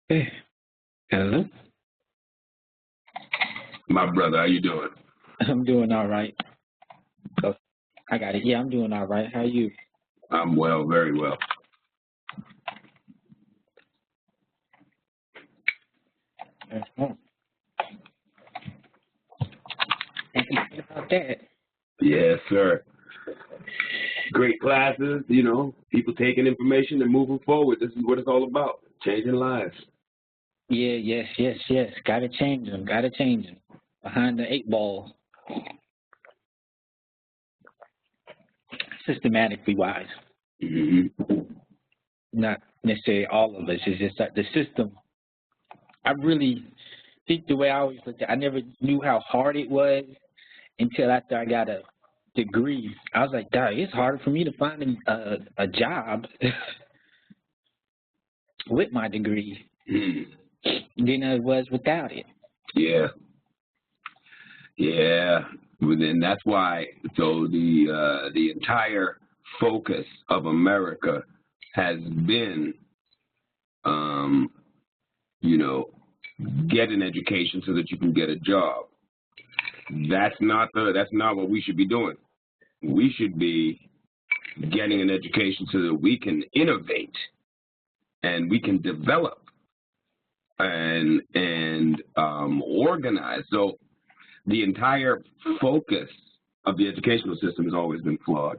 Hey, hello. My brother, how you doing? I'm doing all right. So I got it. Yeah, I'm doing all right. How are you? I'm well, very well. Uh-huh. Thinking about that. Yes, sir. Great classes, people taking information and moving forward. This is what it's all about, changing lives. Yeah, yes. Gotta change them. Gotta change them. Behind the eight ball, systematically wise. Hmm. Not necessarily all of us. It's just that the system. I really think the way I always looked at it, I never knew how hard it was until after I got a degree. I was like, dog, it's harder for me to find a job with my degree than it was without it. Yeah, yeah. And that's why, so the entire focus of America has been, um, you know, get an education so that you can get a job. That's not what we should be doing. We should be getting an education so that we can innovate and we can develop and organize. So the entire focus of the educational system has always been flawed.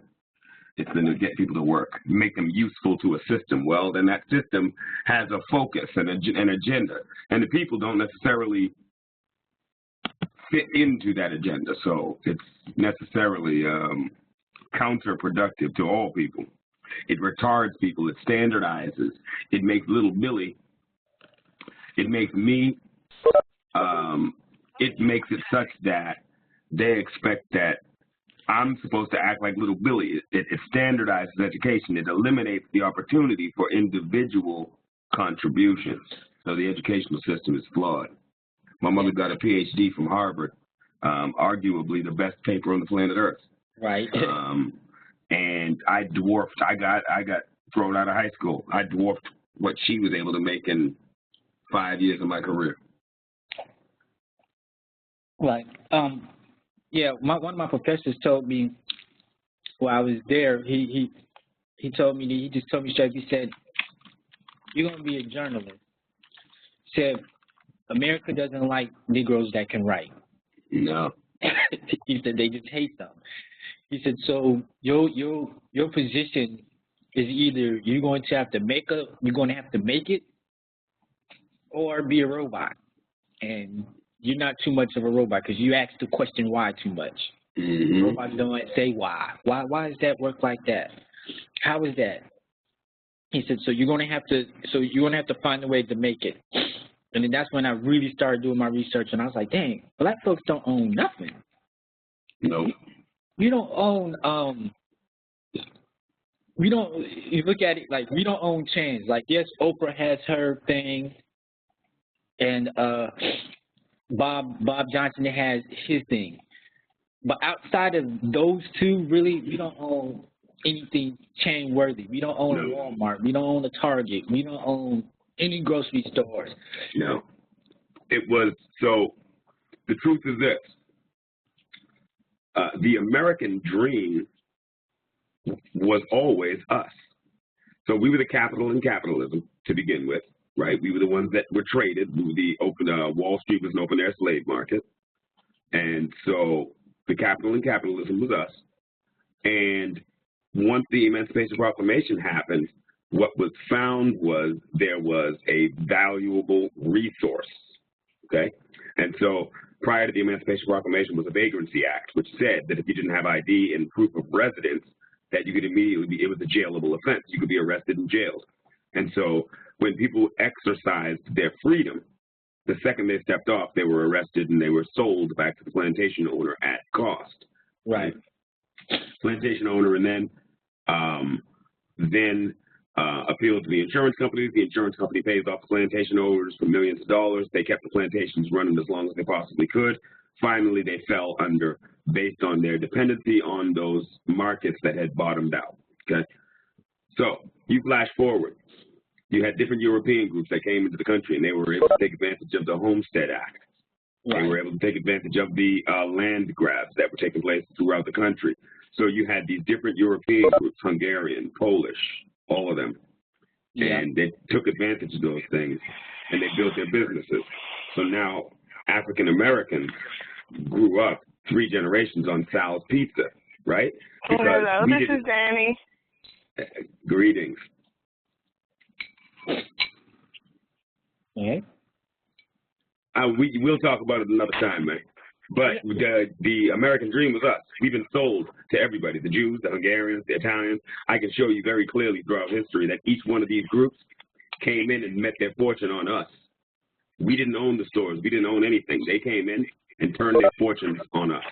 It's been to get people to work, make them useful to a system. Well, then that system has a focus and an agenda, and the people don't necessarily fit into that agenda. So it's necessarily counterproductive to all people. It retards people. It standardizes. It makes little Billy. It makes me. It makes it such that they expect that I'm supposed to act like little Billy. It standardizes education. It eliminates the opportunity for individual contributions. So the educational system is flawed. My mother got a PhD from Harvard, arguably the best paper on the planet Earth. Right. And I dwarfed. I got thrown out of high school. I dwarfed what she was able to make in 5 years of my career. Right. Yeah. One of my professors told me while I was there. He told me he just told me straight. He said, "You're gonna be a journalist." He said, "America doesn't like Negroes that can write." No. He said they just hate them. He said, "So your position is either you're going to have to make it, or be a robot, and you're not too much of a robot because you ask the question why too much. Mm-hmm. Robots don't say why. Why does that work like that? How is that?" He said, "So you're gonna have to find a way to make it." And then that's when I really started doing my research, and I was like, "Dang, black folks don't own nothing. No. We don't own we don't. You look at it like we don't own chains. Like, yes, Oprah has her thing, and Bob Johnson has his thing. But outside of those two, really, we don't own anything chain worthy. We don't own a Walmart. We don't own a Target. We don't own any grocery stores." No. It was so. The truth is this: the American dream was always us. So we were the capital in capitalism to begin with, right? We were the ones that were traded. Wall Street was an open air slave market, and so the capital in capitalism was us. And once the Emancipation Proclamation happened, what was found was there was a valuable resource. Okay, and so prior to the Emancipation Proclamation was a Vagrancy Act, which said that if you didn't have ID and proof of residence, that you could immediately be, it was a jailable offense. You could be arrested and jailed. And so when people exercised their freedom, the second they stepped off, they were arrested and they were sold back to the plantation owner at cost. Right. Plantation owner, and then appealed to the insurance companies. The insurance company pays off the plantation owners for millions of dollars. They kept the plantations running as long as they possibly could. Finally, they fell under based on their dependency on those markets that had bottomed out. Okay, so you flash forward. You had different European groups that came into the country, and they were able to take advantage of the Homestead Act. They were able to take advantage of the land grabs that were taking place throughout the country. So you had these different European groups, Hungarian, Polish, all of them. Yeah. And they took advantage of those things, and they built their businesses. So now African Americans grew up 3 generations on Sal's Pizza, right? Because hello, this is Danny. Greetings. Okay. We'll talk about it another time, man. But the American dream was us. We've been sold to everybody, the Jews, the Hungarians, the Italians. I can show you very clearly throughout history that each one of these groups came in and met their fortune on us. We didn't own the stores. We didn't own anything. They came in and turned their fortunes on us.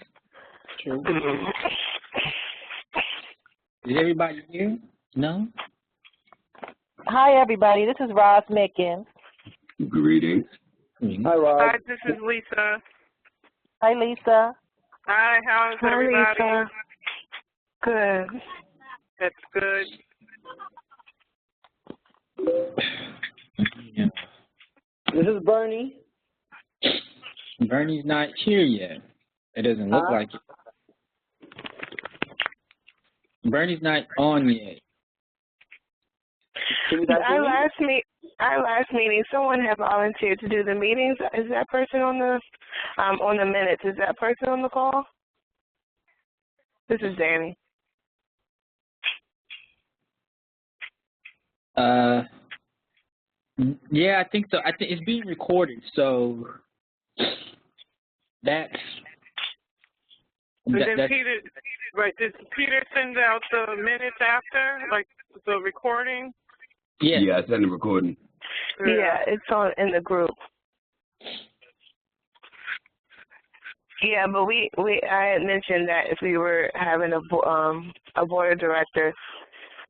True. Is everybody here? No? Hi, everybody. This is Roz Mickens. Greetings. Hi, Rob. Hi, this is Lisa. Hi, Lisa. Hi, how is everybody? Good. That's good. Yeah. This is Bernie. Bernie's not here yet. It doesn't look like it. Bernie's not on yet. Can you guys hear me? Our last meeting, someone had volunteered to do the meetings. Is that person on the minutes? Is that person on the call? This is Danny. Yeah, I think so. I think it's being recorded, so that's. Then Peter, right? Did Peter send out the minutes after, like the recording? Yeah. Yeah, I sent the recording. Yeah, it's in the group. Yeah, but I had mentioned that if we were having a board of directors,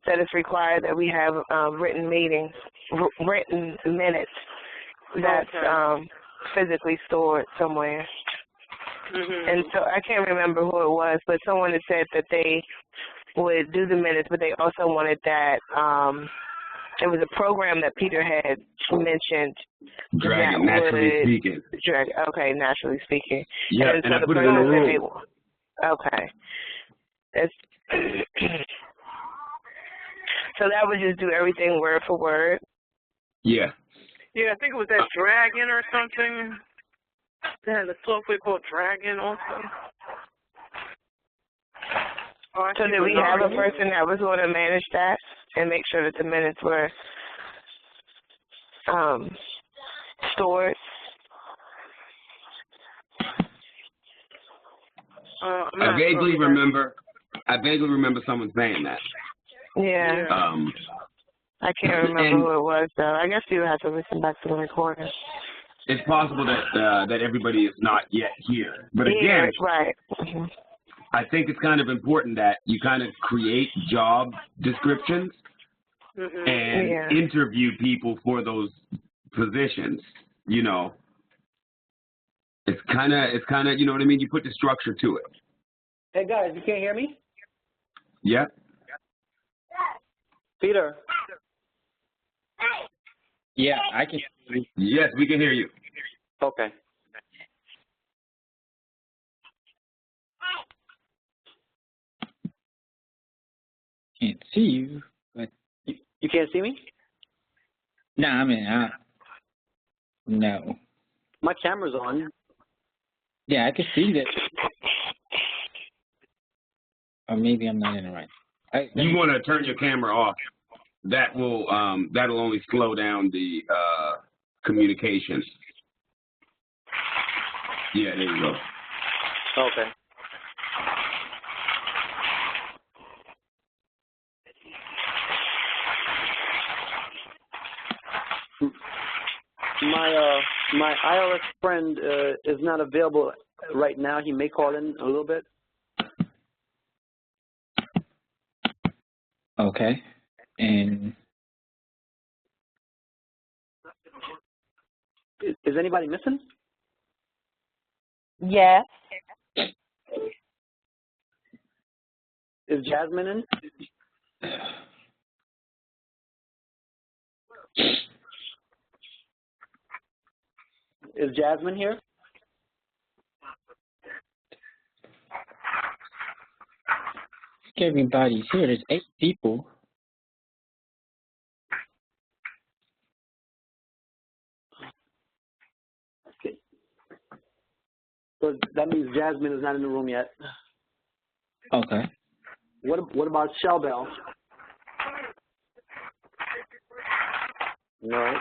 that it's required that we have written minutes that's physically stored somewhere. Mm-hmm. And so I can't remember who it was, but someone had said that they would do the minutes, but they also wanted that it was a program that Peter had mentioned. Dragon, Naturally Speaking. Okay, Naturally Speaking. Yeah, and I so put it in the room. Okay. So that would just do everything word for word? Yeah. Yeah, I think it was that Dragon or something. They had a software called Dragon also. So did we have a person that was going to manage that and make sure that the minutes were stored? I vaguely remember someone saying that. Yeah. I can't remember who it was, though. I guess you would have to listen back to the recording. It's possible that everybody is not yet here. But again, right. I think it's kind of important that you kind of create job descriptions and interview people for those positions. You know, it's kind of, you know what I mean? You put the structure to it. Hey, guys, you can't hear me? Yep. Peter. Yeah, I can hear you. Yes, we can hear you. Okay. Can't see you, but you can't see me? no, I mean, no. My camera's on. Yeah, I can see that. Or maybe I'm not in the right. You want to turn your camera off. That will that'll only slow down the communication. Yeah, there you go. Okay. My IRS friend is not available right now. He may call in a little bit. Okay. And is anybody missing? Yes. Is Jasmine in? Is Jasmine here? Everybody's here. There's 8 people. Okay. So that means Jasmine is not in the room yet. Okay. What about Shell Bell? No.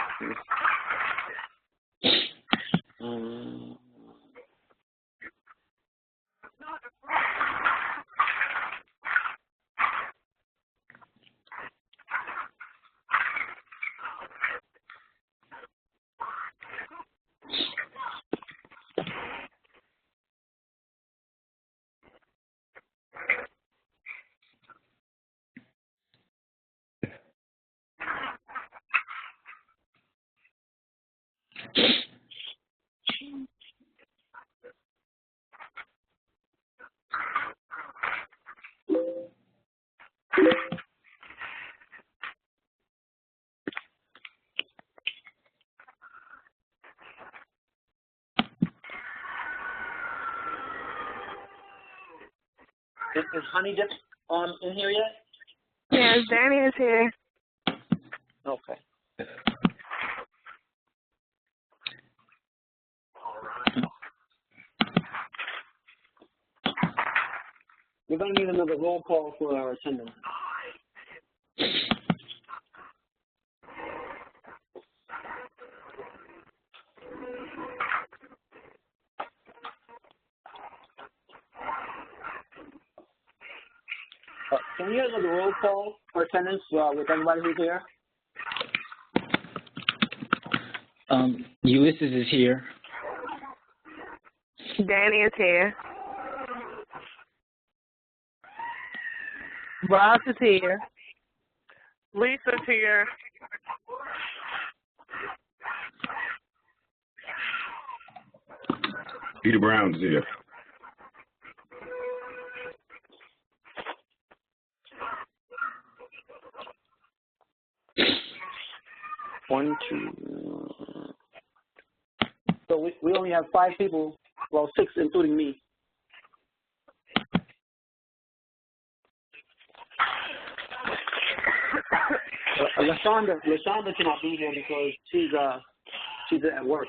Is Honey Dip in here yet? Yes, Danny is here. Okay. We're going to need another roll call for our attendance. Can we get another roll call for attendance with everybody who's here? Ulysses is here. Danny is here. Ross is here. Lisa's here. Peter Brown's here. One, two. So we only have 5 people, well, 6 including me. LaShonda cannot be here because she's at work.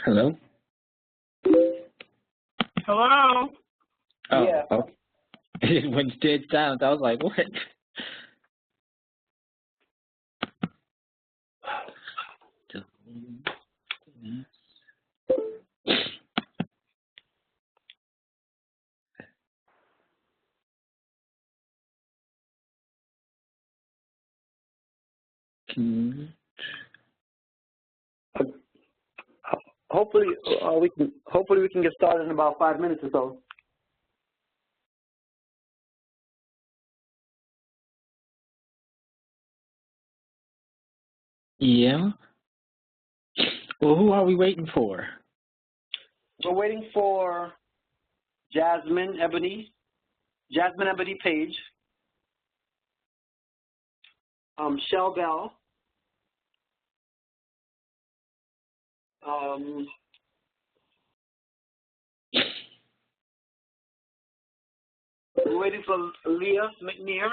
Hello? Hello? Oh, Yeah. oh. It went dead silent. I was like, what? Hopefully we can get started in about 5 minutes or so. Yeah. Well, who are we waiting for? We're waiting for Jasmine Ebony Page, Shell Bell, we're waiting for Leah McNear.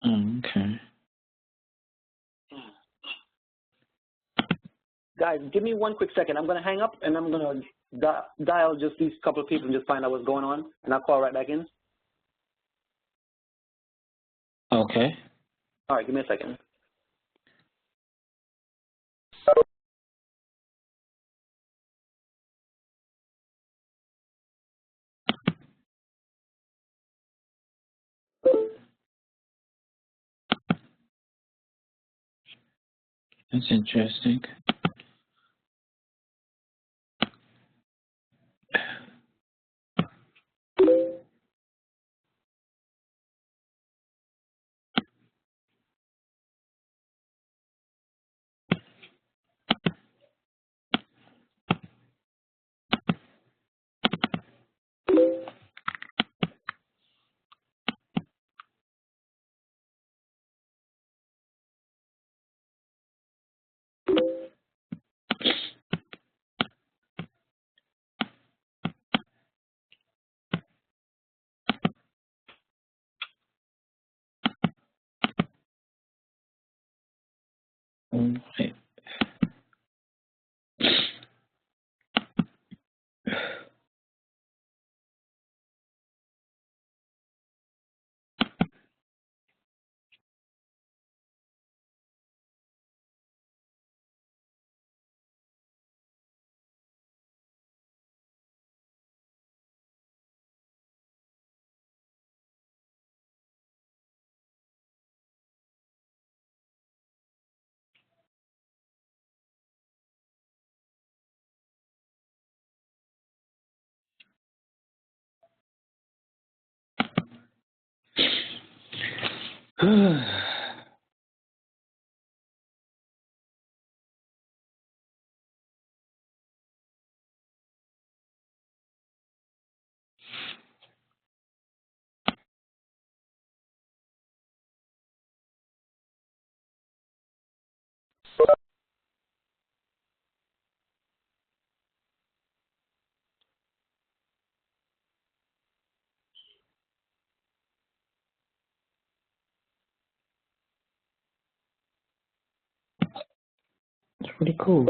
Okay. Guys, give me 1 quick second. I'm going to hang up, and I'm going to dial just these couple of people and just find out what's going on, and I'll call right back in. Okay. All right, give me a second. That's interesting. Okay. It's pretty cool.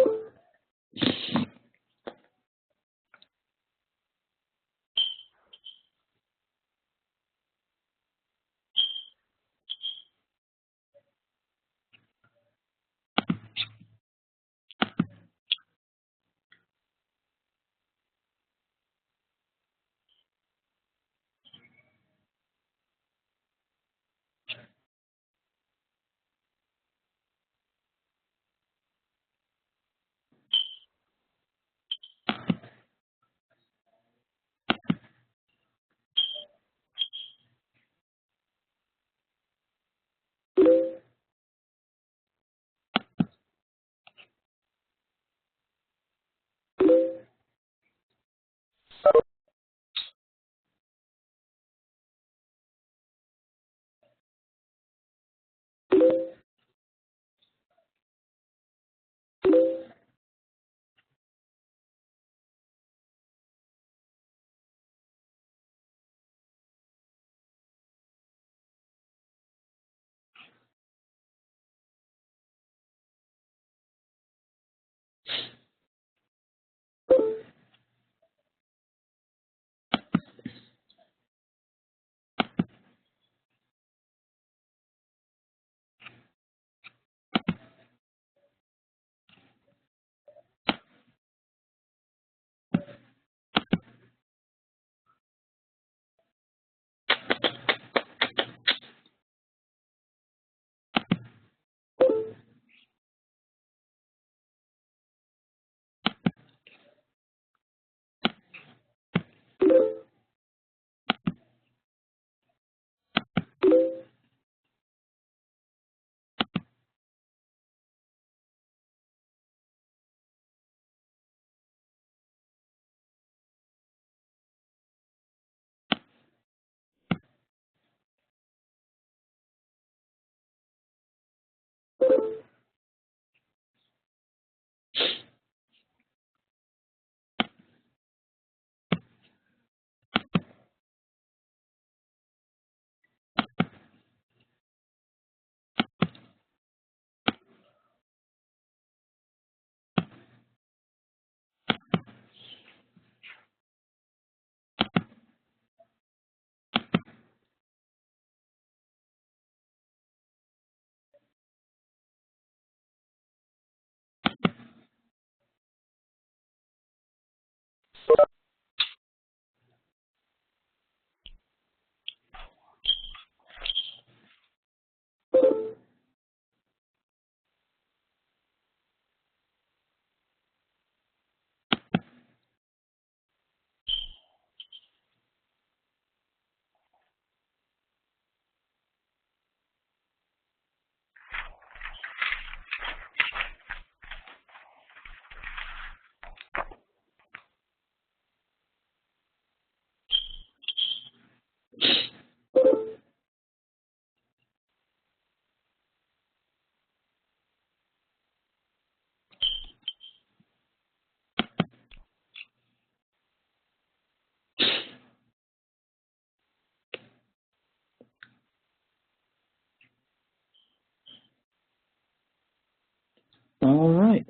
All right.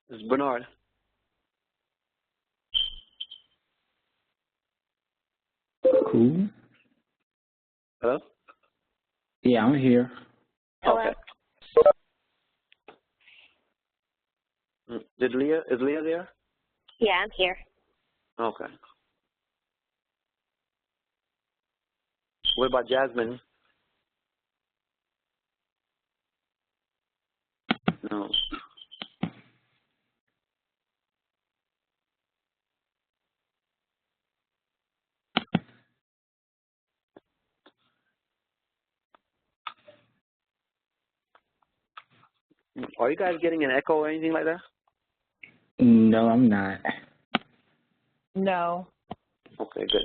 This is Bernard. Cool. Hello? Yeah, I'm here. Hello. Okay. Is Leah there? Yeah, I'm here. Okay. What about Jasmine? No. Are you guys getting an echo or anything like that? No, I'm not. No. Okay, good.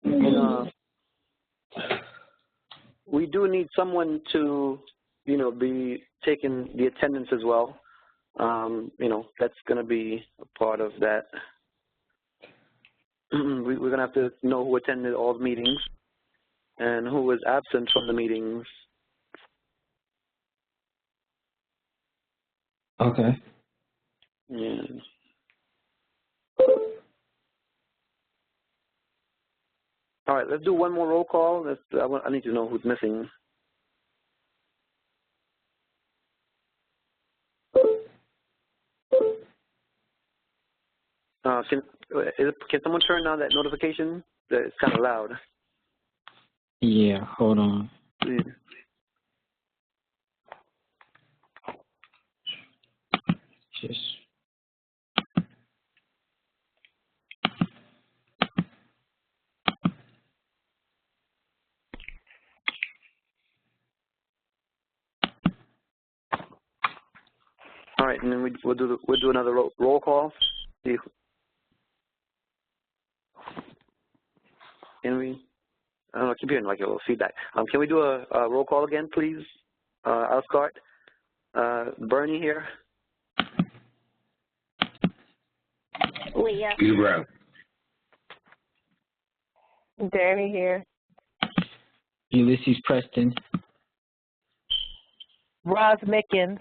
And, we do need someone to, be taking the attendance as well. That's going to be a part of that. We're going to have to know who attended all the meetings and who was absent from the meetings. Okay. Yeah. All right, let's do one more roll call. I need to know who's missing. Can someone turn on that notification? It's kind of loud. Yeah, hold on. Yeah. Just. All right, and then we'll do another roll call. Can we? I don't know. I keep hearing like a little feedback. Can we do a roll call again, please? I'll start. Bernie here. Leah. Israel. Danny here. Ulysses Preston. Roz Mickens.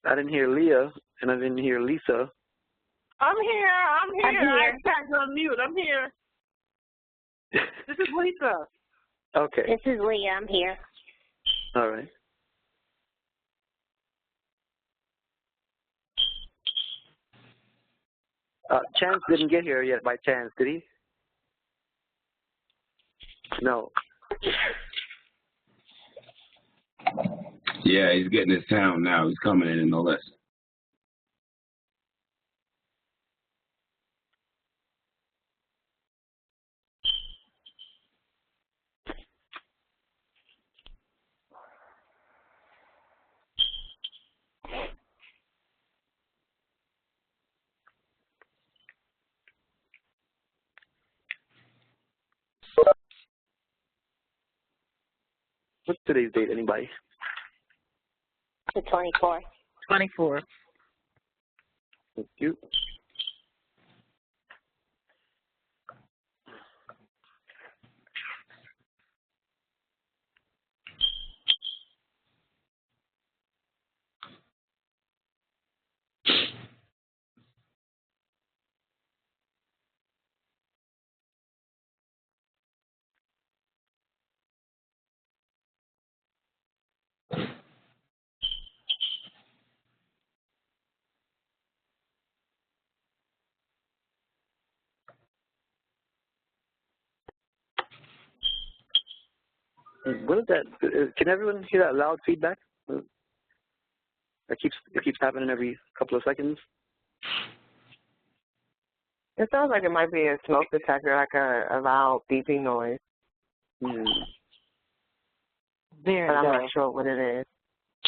I didn't hear Leah, and I didn't hear Lisa. I'm here. I tagged on mute. I'm here. This is Lisa. Okay. This is Leah. I'm here. All right. Chance didn't get here yet by chance, did he? No. Yeah, he's getting his sound now. He's coming in the list. What's today's date, anybody? The 24th. 24. Thank you. What is that? Can everyone hear that loud feedback? It keeps happening every couple of seconds. It sounds like it might be a smoke detector, like a loud beeping noise. Hmm. But I'm not sure what it is.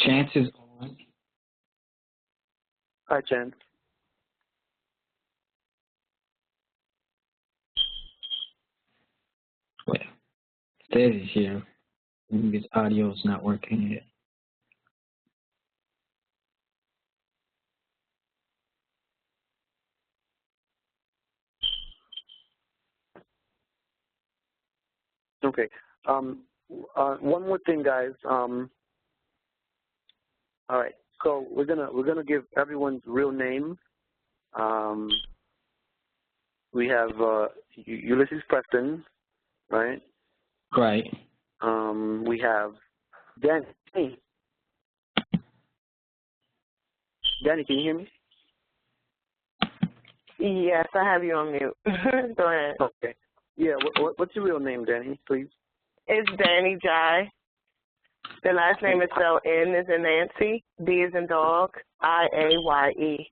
Chance is on. Hi, Chance. Well, says it's here. Maybe his audio is not working yet. Okay. One more thing, guys. All right. So we're gonna give everyone's real name. We have Ulysses Preston, right? Right. We have Danny. Danny, can you hear me? Yes, I have you on mute. Go ahead. Okay. Yeah. What's your real name, Danny? Please. It's Danny Jai. The last name is spelled N as in Nancy, D as in dog, I-A-Y-E.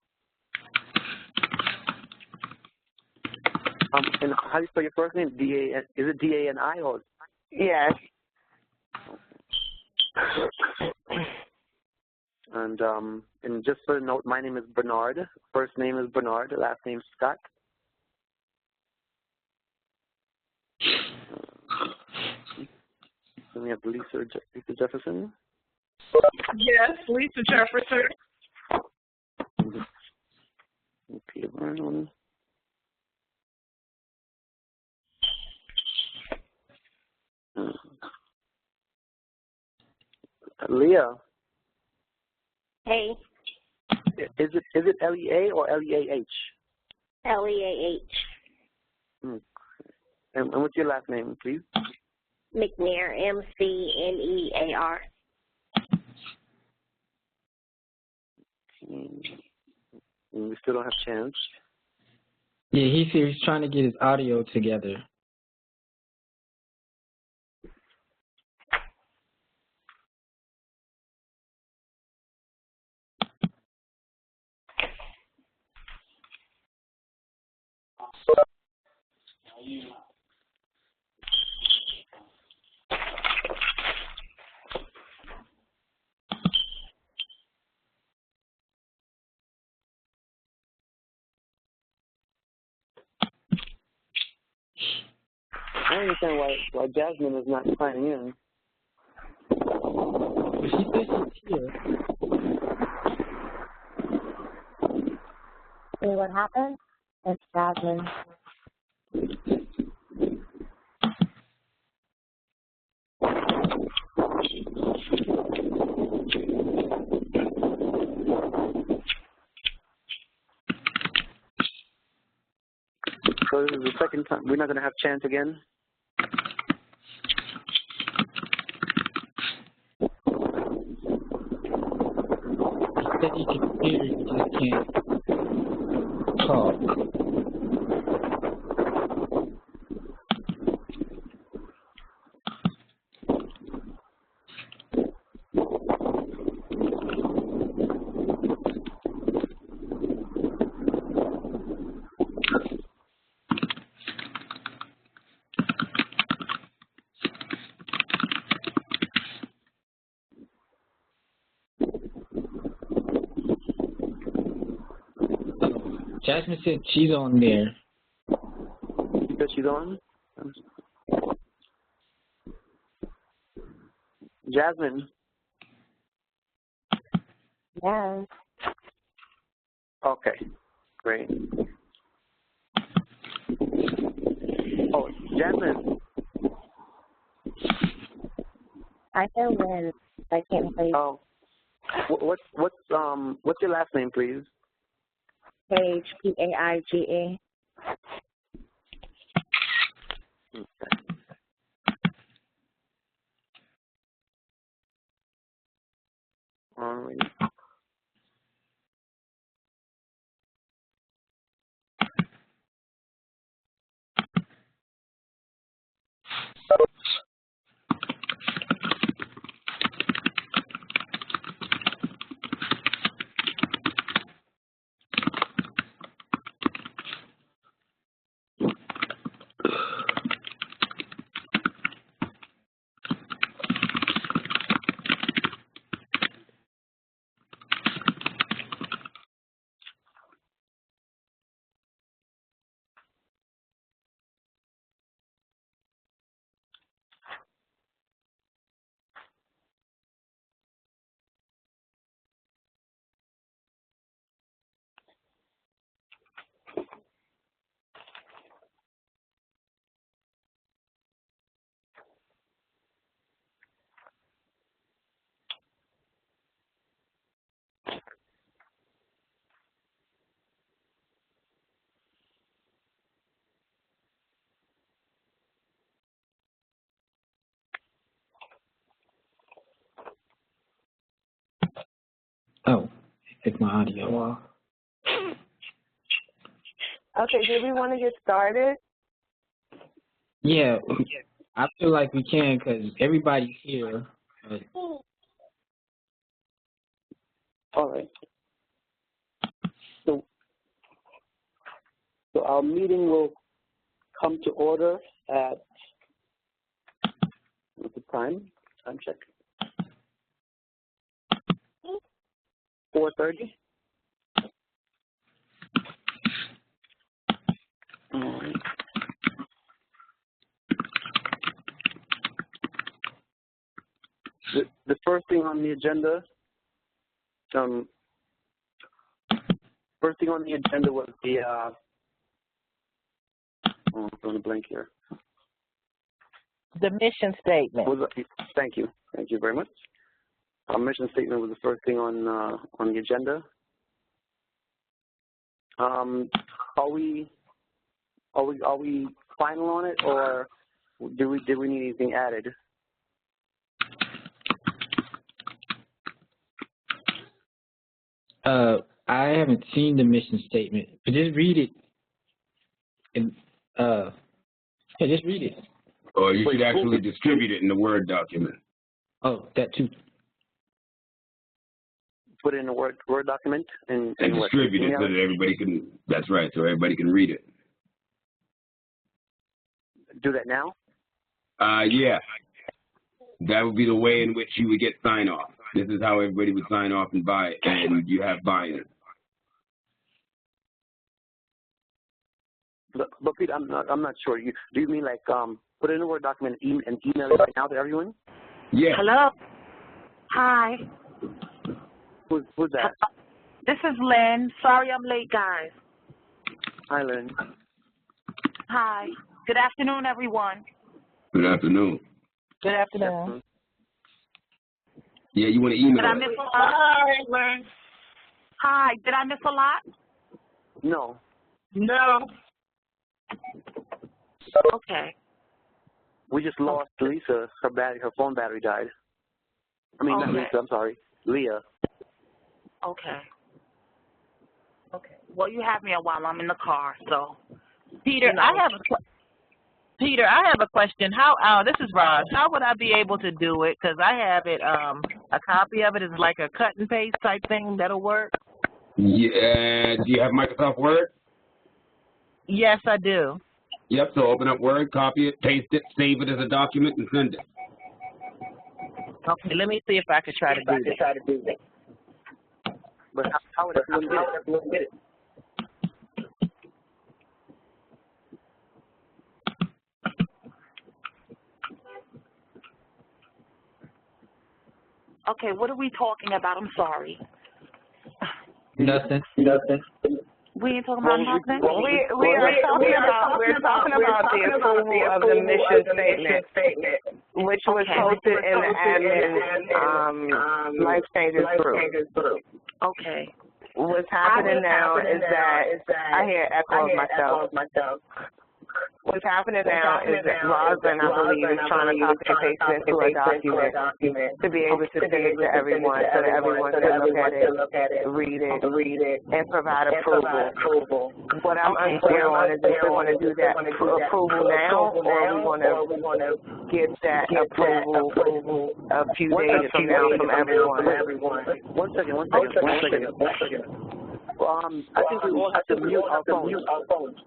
And how do you spell your first name? D-A-N. Is it D-A-N-I or? Yes. And just for a note, my name is Bernard. First name is Bernard. Last name is Scott. Then we have Lisa Jefferson. Yes, Lisa Jefferson. Peter Vernon. Leah. Hey. Is it L-E-A or L-E-A-H? L-E-A-H. And what's your last name, please? McNair, M-C-N-E-A-R. And we still don't have Chance. Yeah, he's trying to get his audio together. I don't understand why Jasmine is not signing in. But she said she's here. See what happened? It's Jasmine. So this is the second time. We're not going to have Chance again? He said he can hear, he just can't talk. Jasmine said she's on there. You said she's on? Jasmine? Yes. Okay, great. Oh, Jasmine? I can win. I can't play Oh, what's your last name, please? Paige, P-A-I-G-E. All right. take my audio off. Okay, do we want to get started? Yeah, I feel like we can because everybody's here. All right. So our meeting will come to order at, what's the time? Time check. 4:30. All right. The first thing on the agenda, was the, I'm going to blank here. The mission statement. Thank you very much. Our mission statement was the first thing on the agenda. Are we final on it, or did we need anything added? I haven't seen the mission statement, but just read it. And just read it. Or you should actually distribute it in the Word document. Oh, that too. Put it in a Word document and distribute it so that everybody can. That's right, so everybody can read it. Do that now? Yeah. That would be the way in which you would get sign off. This is how everybody would sign off and buy it, and you have buy-in. But Pete, I'm not sure. Do you mean like put it in a Word document and email it right now to everyone? Yeah. Hello. Hi. Who's that? This is Lynn. Sorry I'm late, guys. Hi, Lynn. Hi. Good afternoon, everyone. Good afternoon. Good afternoon. Yeah, you want to email Did I miss a lot? Hi, Lynn. Hi. Did I miss a lot? No. No. Okay. We just lost Lisa. Her phone battery died. I mean, not Okay. Lisa. I'm sorry, Leah. Okay. Okay. Well, you have me a while. I'm in the car, so. Peter, I have a question. How? This is Roz. How would I be able to do it? Because I have it. A copy of it is like a cut and paste type thing. That'll work. Yeah. Do you have Microsoft Word? Yes, I do. Yep. So open up Word, copy it, paste it, save it as a document, and send it. Okay. Let me see if I could try to do that. But how would everyone get it? Okay, what are we talking about? I'm sorry. Nothing. We ain't talking about nothing? We're talking about the approval of the mission statement, which was posted in the admin Life Changes group. Okay. What's happening now is that I hear echo of myself. What's happening now is that Rosalind, I believe, is trying to copy and paste it into a document to be able to send it to everyone so that everyone can look at it, read it, and provide approval. What I'm unclear on is if we're going to do that approval now or we want to get that approval a few days from now from everyone. One second. I think we all have to mute our phones.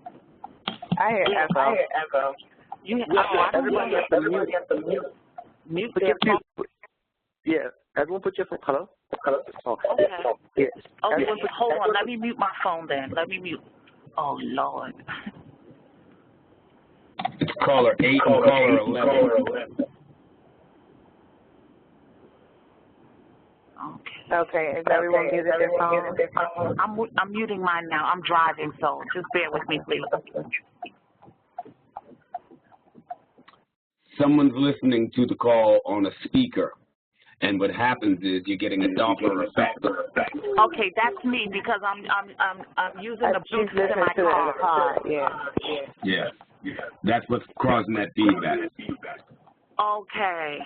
I hear echo. Everybody has to mute. Yeah, everyone put your phone. Hello? Oh. Okay. Yeah. Okay, hold on. Let me mute my phone then. Let me mute. Oh, Lord. It's caller 8 and caller 11. Okay, is everyone muted their phone? I'm muting mine now. I'm driving, so just bear with me, please. Someone's listening to the call on a speaker, and what happens is you're getting a Doppler effect. Okay, that's me because I'm using the Bluetooth in my car. Yeah. That's what's causing that feedback. Okay.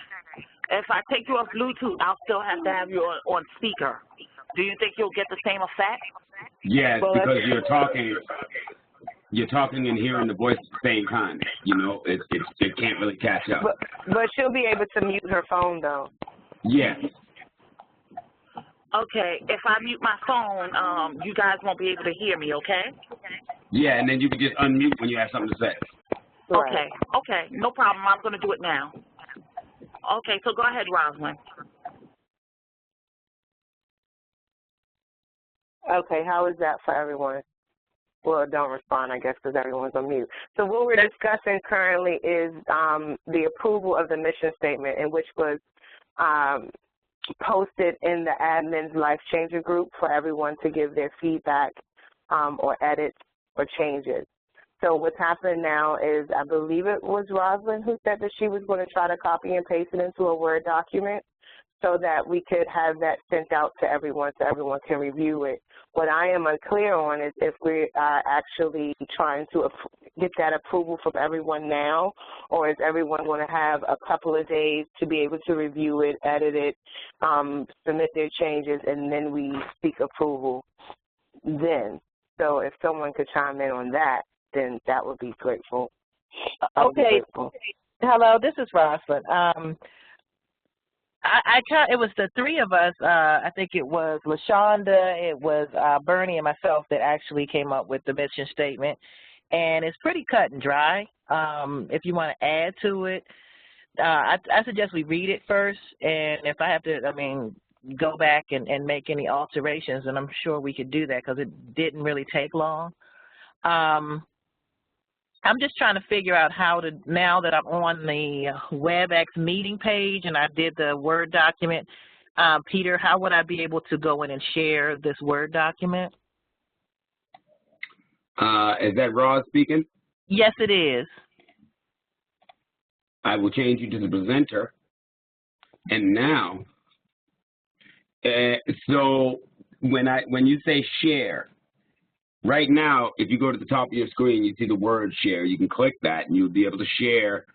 If I take you off Bluetooth, I'll still have to have you on speaker. Do you think you'll get the same effect? Yes, Well, because you're talking and hearing the voice at the same time. You know, it can't really catch up. But she'll be able to mute her phone though. Yes. Okay, if I mute my phone, you guys won't be able to hear me, okay? Yeah, and then you can just unmute when you have something to say. Right. Okay, no problem. I'm going to do it now. Okay, so go ahead, Rosalind. Okay, how is that for everyone? Well, don't respond, I guess, because everyone's on mute. So what we're discussing currently is the approval of the mission statement, in which was posted in the admin's Life Changer group for everyone to give their feedback or edits or changes. So what's happening now is, I believe it was Rosalind who said that she was going to try to copy and paste it into a Word document so that we could have that sent out to everyone so everyone can review it. What I am unclear on is if we are actually trying to get that approval from everyone now, or is everyone going to have a couple of days to be able to review it, edit it, submit their changes, and then we seek approval then. So if someone could chime in on that, then that would be grateful. Okay. Hello, this is Rosalind. It was the three of us. I think it was LaShonda, it was Bernie, and myself that actually came up with the mission statement, and it's pretty cut and dry. If you want to add to it, I suggest we read it first, and if I have to, go back and make any alterations, and I'm sure we could do that because it didn't really take long. I'm just trying to figure out how to, now that I'm on the WebEx meeting page and I did the Word document, Peter, how would I be able to go in and share this Word document? Is that Roz speaking? Yes, it is. I will change you to the presenter. And now, so when you say share, right now, if you go to the top of your screen, you see the word share. You can click that, and you'll be able to share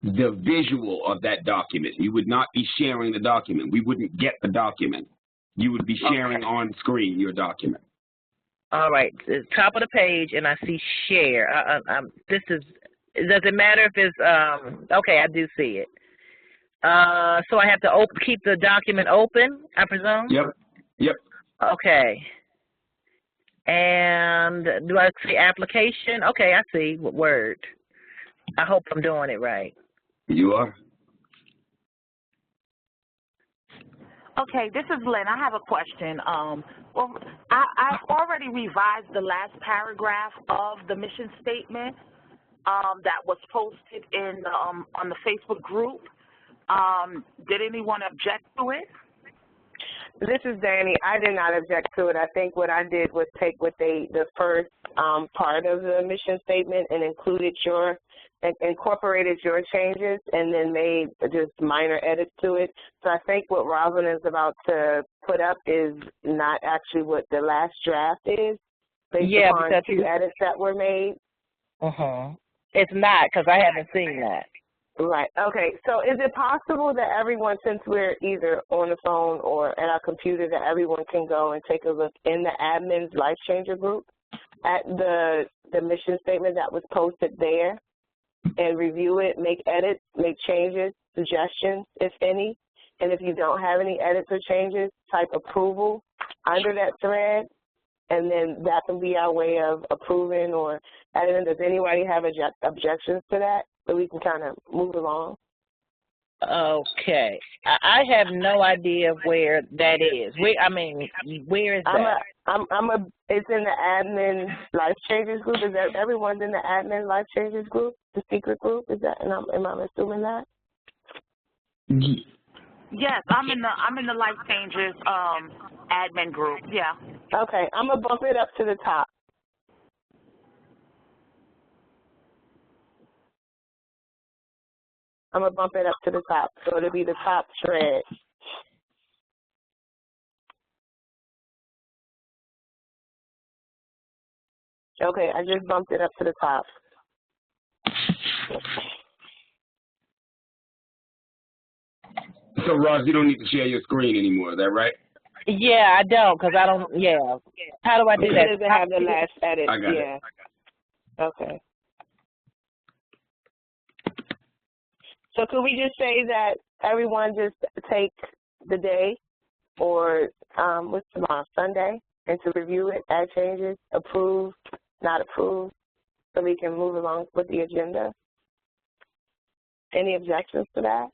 the visual of that document. You would not be sharing the document. We wouldn't get the document. You would be sharing on screen your document. All right, the top of the page, and I see share. Does it matter if it's, okay, I do see it. So I have to keep the document open, I presume? Yep. Okay. And do I see application? Okay, I see Word. I hope I'm doing it right. You are. Okay, this is Lynn. I have a question. Well, I already revised the last paragraph of the mission statement that was posted in on the Facebook group. Did anyone object to it? This is Danny. I did not object to it. I think what I did was take the first part of the mission statement and incorporated your changes and then made just minor edits to it. So I think what Rosalind is about to put up is not actually what the last draft is, based upon two edits that were made. It's not, because I haven't seen that. Right. Okay. So is it possible that everyone, since we're either on the phone or at our computer, that everyone can go and take a look in the admin's Life Changer group at the mission statement that was posted there and review it, make edits, make changes, suggestions, if any? And if you don't have any edits or changes, type approval under that thread, and then that can be our way of approving or editing. Does anybody have objections to that? So we can kind of move along. Okay. I have no idea where that is. Where is that? It's in the admin Life Changers group. Is that everyone's in the admin Life Changers group, the secret group? Is that? Am I assuming that? Yes, I'm in the Life Changers admin group. Yeah. Okay, I'm gonna bump it up to the top. I'm going to bump it up to the top, so it'll be the top thread. Okay, I just bumped it up to the top. So, Roz, you don't need to share your screen anymore, is that right? Yeah, I don't, because I don't, yeah. How do I do It that? doesn't have the last edit. I got it. Yeah. Okay. So could we just say that everyone just take the day or what's tomorrow, Sunday, and to review it, add changes, approve, not approve, so we can move along with the agenda? Any objections to that?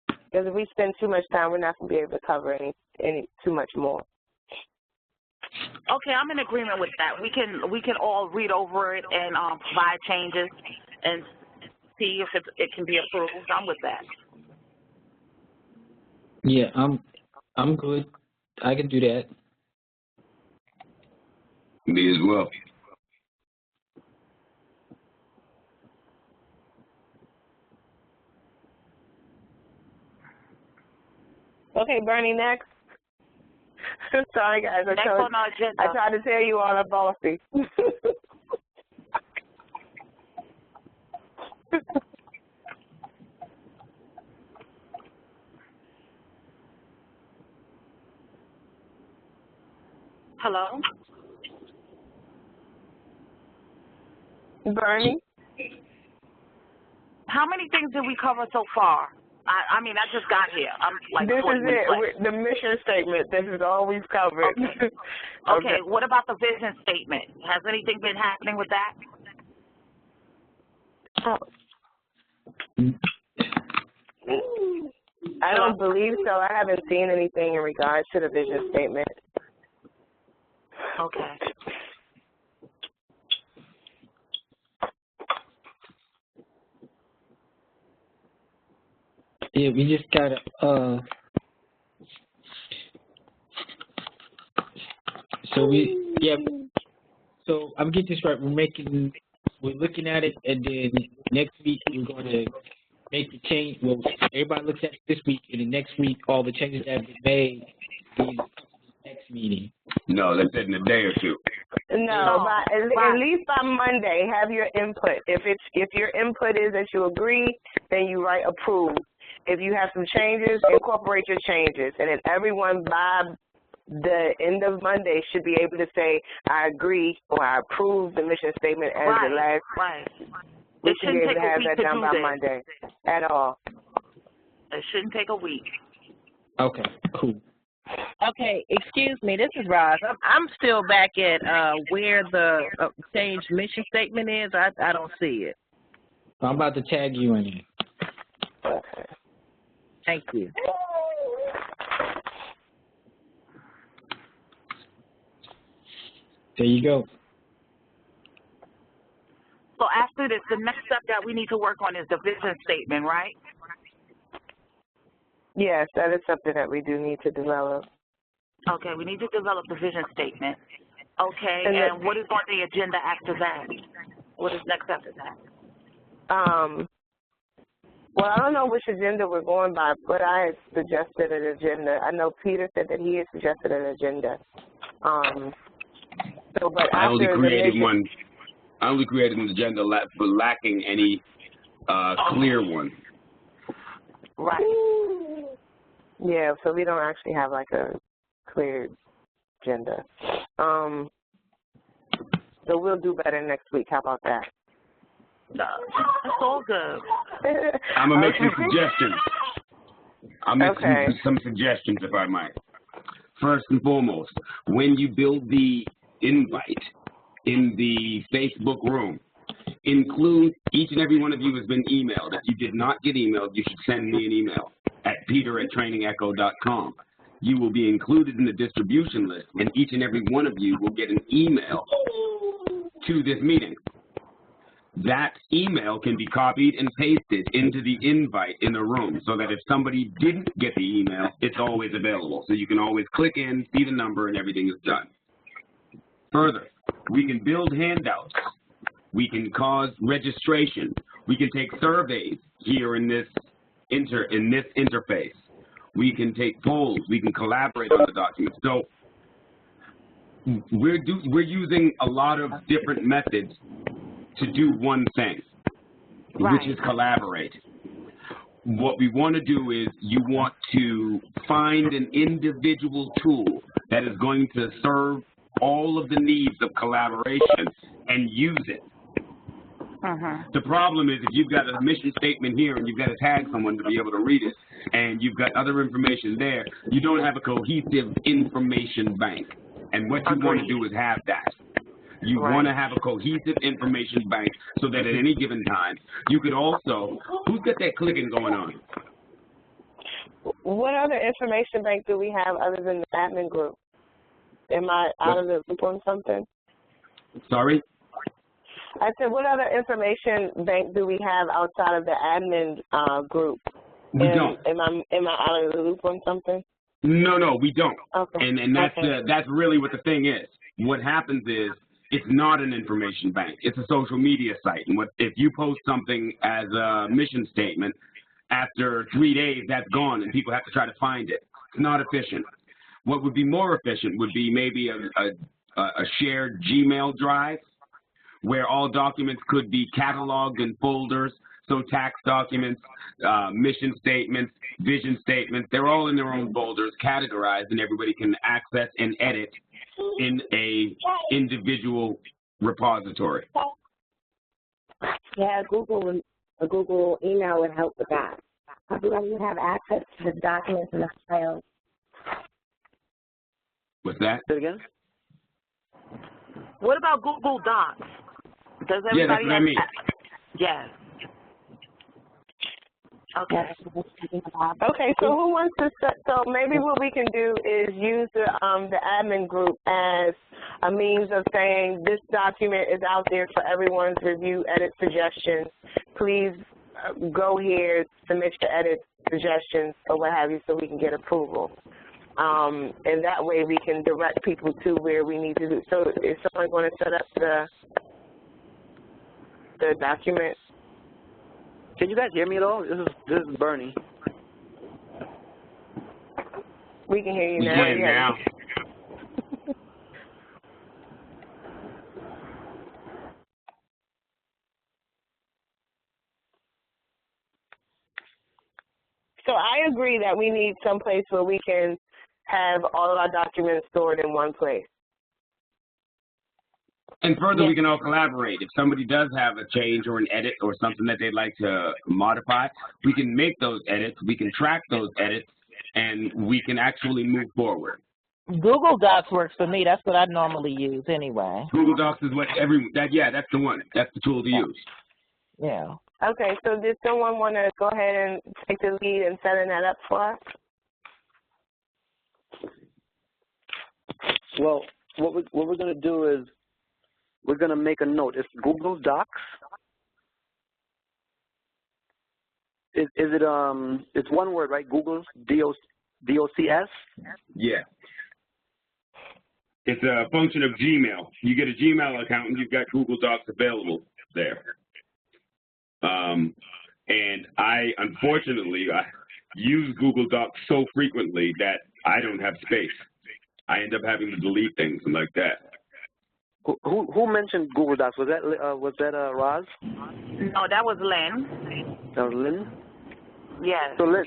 Because if we spend too much time, we're not going to be able to cover any too much more. Okay, I'm in agreement with that. We can all read over it and provide changes and see if it can be approved. I'm with that. Yeah, I'm good. I can do that. Me as well. Okay, Bernie, next. Sorry, guys. Next on our agenda. I tried to tell you all I'm bossy. Hello? Bernie? How many things did we cover so far? I mean, I just got here. I'm like This 40 is minutes late. it. The mission statement. This is all we've covered. Okay. Okay, what about the vision statement? Has anything been happening with that? I don't believe so. I haven't seen anything in regards to the vision statement. Okay. Yeah, we just gotta so I'm getting this right. We're looking at it, and then next week we're going to make the change. Well, everybody looks at it this week, and then next week all the changes that have been made is next meeting. No, that's it in a day or two. No, at least by Monday, have your input. If your input is that you agree, then you write approve. If you have some changes, incorporate your changes, and then everyone by the end of Monday should be able to say, I agree or I approve the mission statement as the last. Right. We should be able to have that done by Monday at all. It shouldn't take a week. Okay, cool. Okay, excuse me, this is Roz. I'm still back at where the changed mission statement is. I don't see it. I'm about to tag you in it. Okay. Thank you. There you go. So after this, the next step that we need to work on is the vision statement, right? Yes, that is something that we do need to develop. Okay, we need to develop the vision statement. Okay, and what is on the agenda after that? What is next after that? Well, I don't know which agenda we're going by, but I had suggested an agenda. I know Peter said that he had suggested an agenda. But I only created one. I only created an agenda for lacking any clear one. Right. Yeah, so we don't actually have like a clear agenda. So we'll do better next week. How about that? That's all good. I'm going to make some suggestions. I'll make some suggestions, if I might. First and foremost, when you build the invite in the Facebook room, include each and every one of you has been emailed. If you did not get emailed, you should send me an email at peter@trainingecho.com. You will be included in the distribution list, and each and every one of you will get an email to this meeting. That email can be copied and pasted into the invite in the room so that if somebody didn't get the email, it's always available. So you can always click in, see the number, and everything is done. Further, we can build handouts. We can cause registration. We can take surveys here in this interface. We can take polls. We can collaborate on the documents. So we're using a lot of different methods to do one thing, which is collaborate. what we want to do is you want to find an individual tool that is going to serve all of the needs of collaboration and use it. The problem is if you've got a mission statement here and you've got to tag someone to be able to read it, and you've got other information there, you don't have a cohesive information bank. And what you want to do is have that. You want to have a cohesive information bank so that at any given time, you could also, who's got that clicking going on? What other information bank do we have other than the admin group? Am I out of the loop on something? Sorry? I said, what other information bank do we have outside of the admin group? We don't. Am I out of the loop on something? No, we don't. Okay. And that's really what the thing is. What happens is it's not an information bank. It's a social media site. And if you post something as a mission statement, after 3 days, that's gone, and people have to try to find it. It's not efficient. What would be more efficient would be maybe a shared Gmail drive where all documents could be cataloged in folders. So tax documents, mission statements, vision statements, they're all in their own folders, categorized, and everybody can access and edit in a individual repository. Yeah, a Google email would help with that. Everybody would have access to the documents and the files. What's that? Say it again? What about Google Docs? Does everybody Yeah, that's what I mean. Yes. Okay. Okay, so who wants to set, so maybe what we can do is use the admin group as a means of saying this document is out there for everyone's review, edit, suggestions. Please go here, submit your edit suggestions or what have you so we can get approval. And that way we can direct people to where we need to do. So is someone going to set up the document? Can you guys hear me at all? This is Bernie. We can hear you We now. can now. So I agree that we need some place where we can have all of our documents stored in one place. And further, we can all collaborate. If somebody does have a change or an edit or something that they'd like to modify, we can make those edits, we can track those edits, and we can actually move forward. Google Docs works for me. That's what I normally use anyway. Google Docs is what that's the one. That's the tool to use. Yeah. Okay, so did someone want to go ahead and take the lead in setting that up for us? Well, what we're going to do is we're going to make a note. It's Google Docs. Is it it's one word, right? Google D-O-C-S? Yeah. It's a function of Gmail. You get a Gmail account and you've got Google Docs available there. And I use Google Docs so frequently that I don't have space. I end up having to delete things and like that. Who mentioned Google Docs? Was that Roz? No, that was Lynn. That was Lynn? Yes. So Lynn,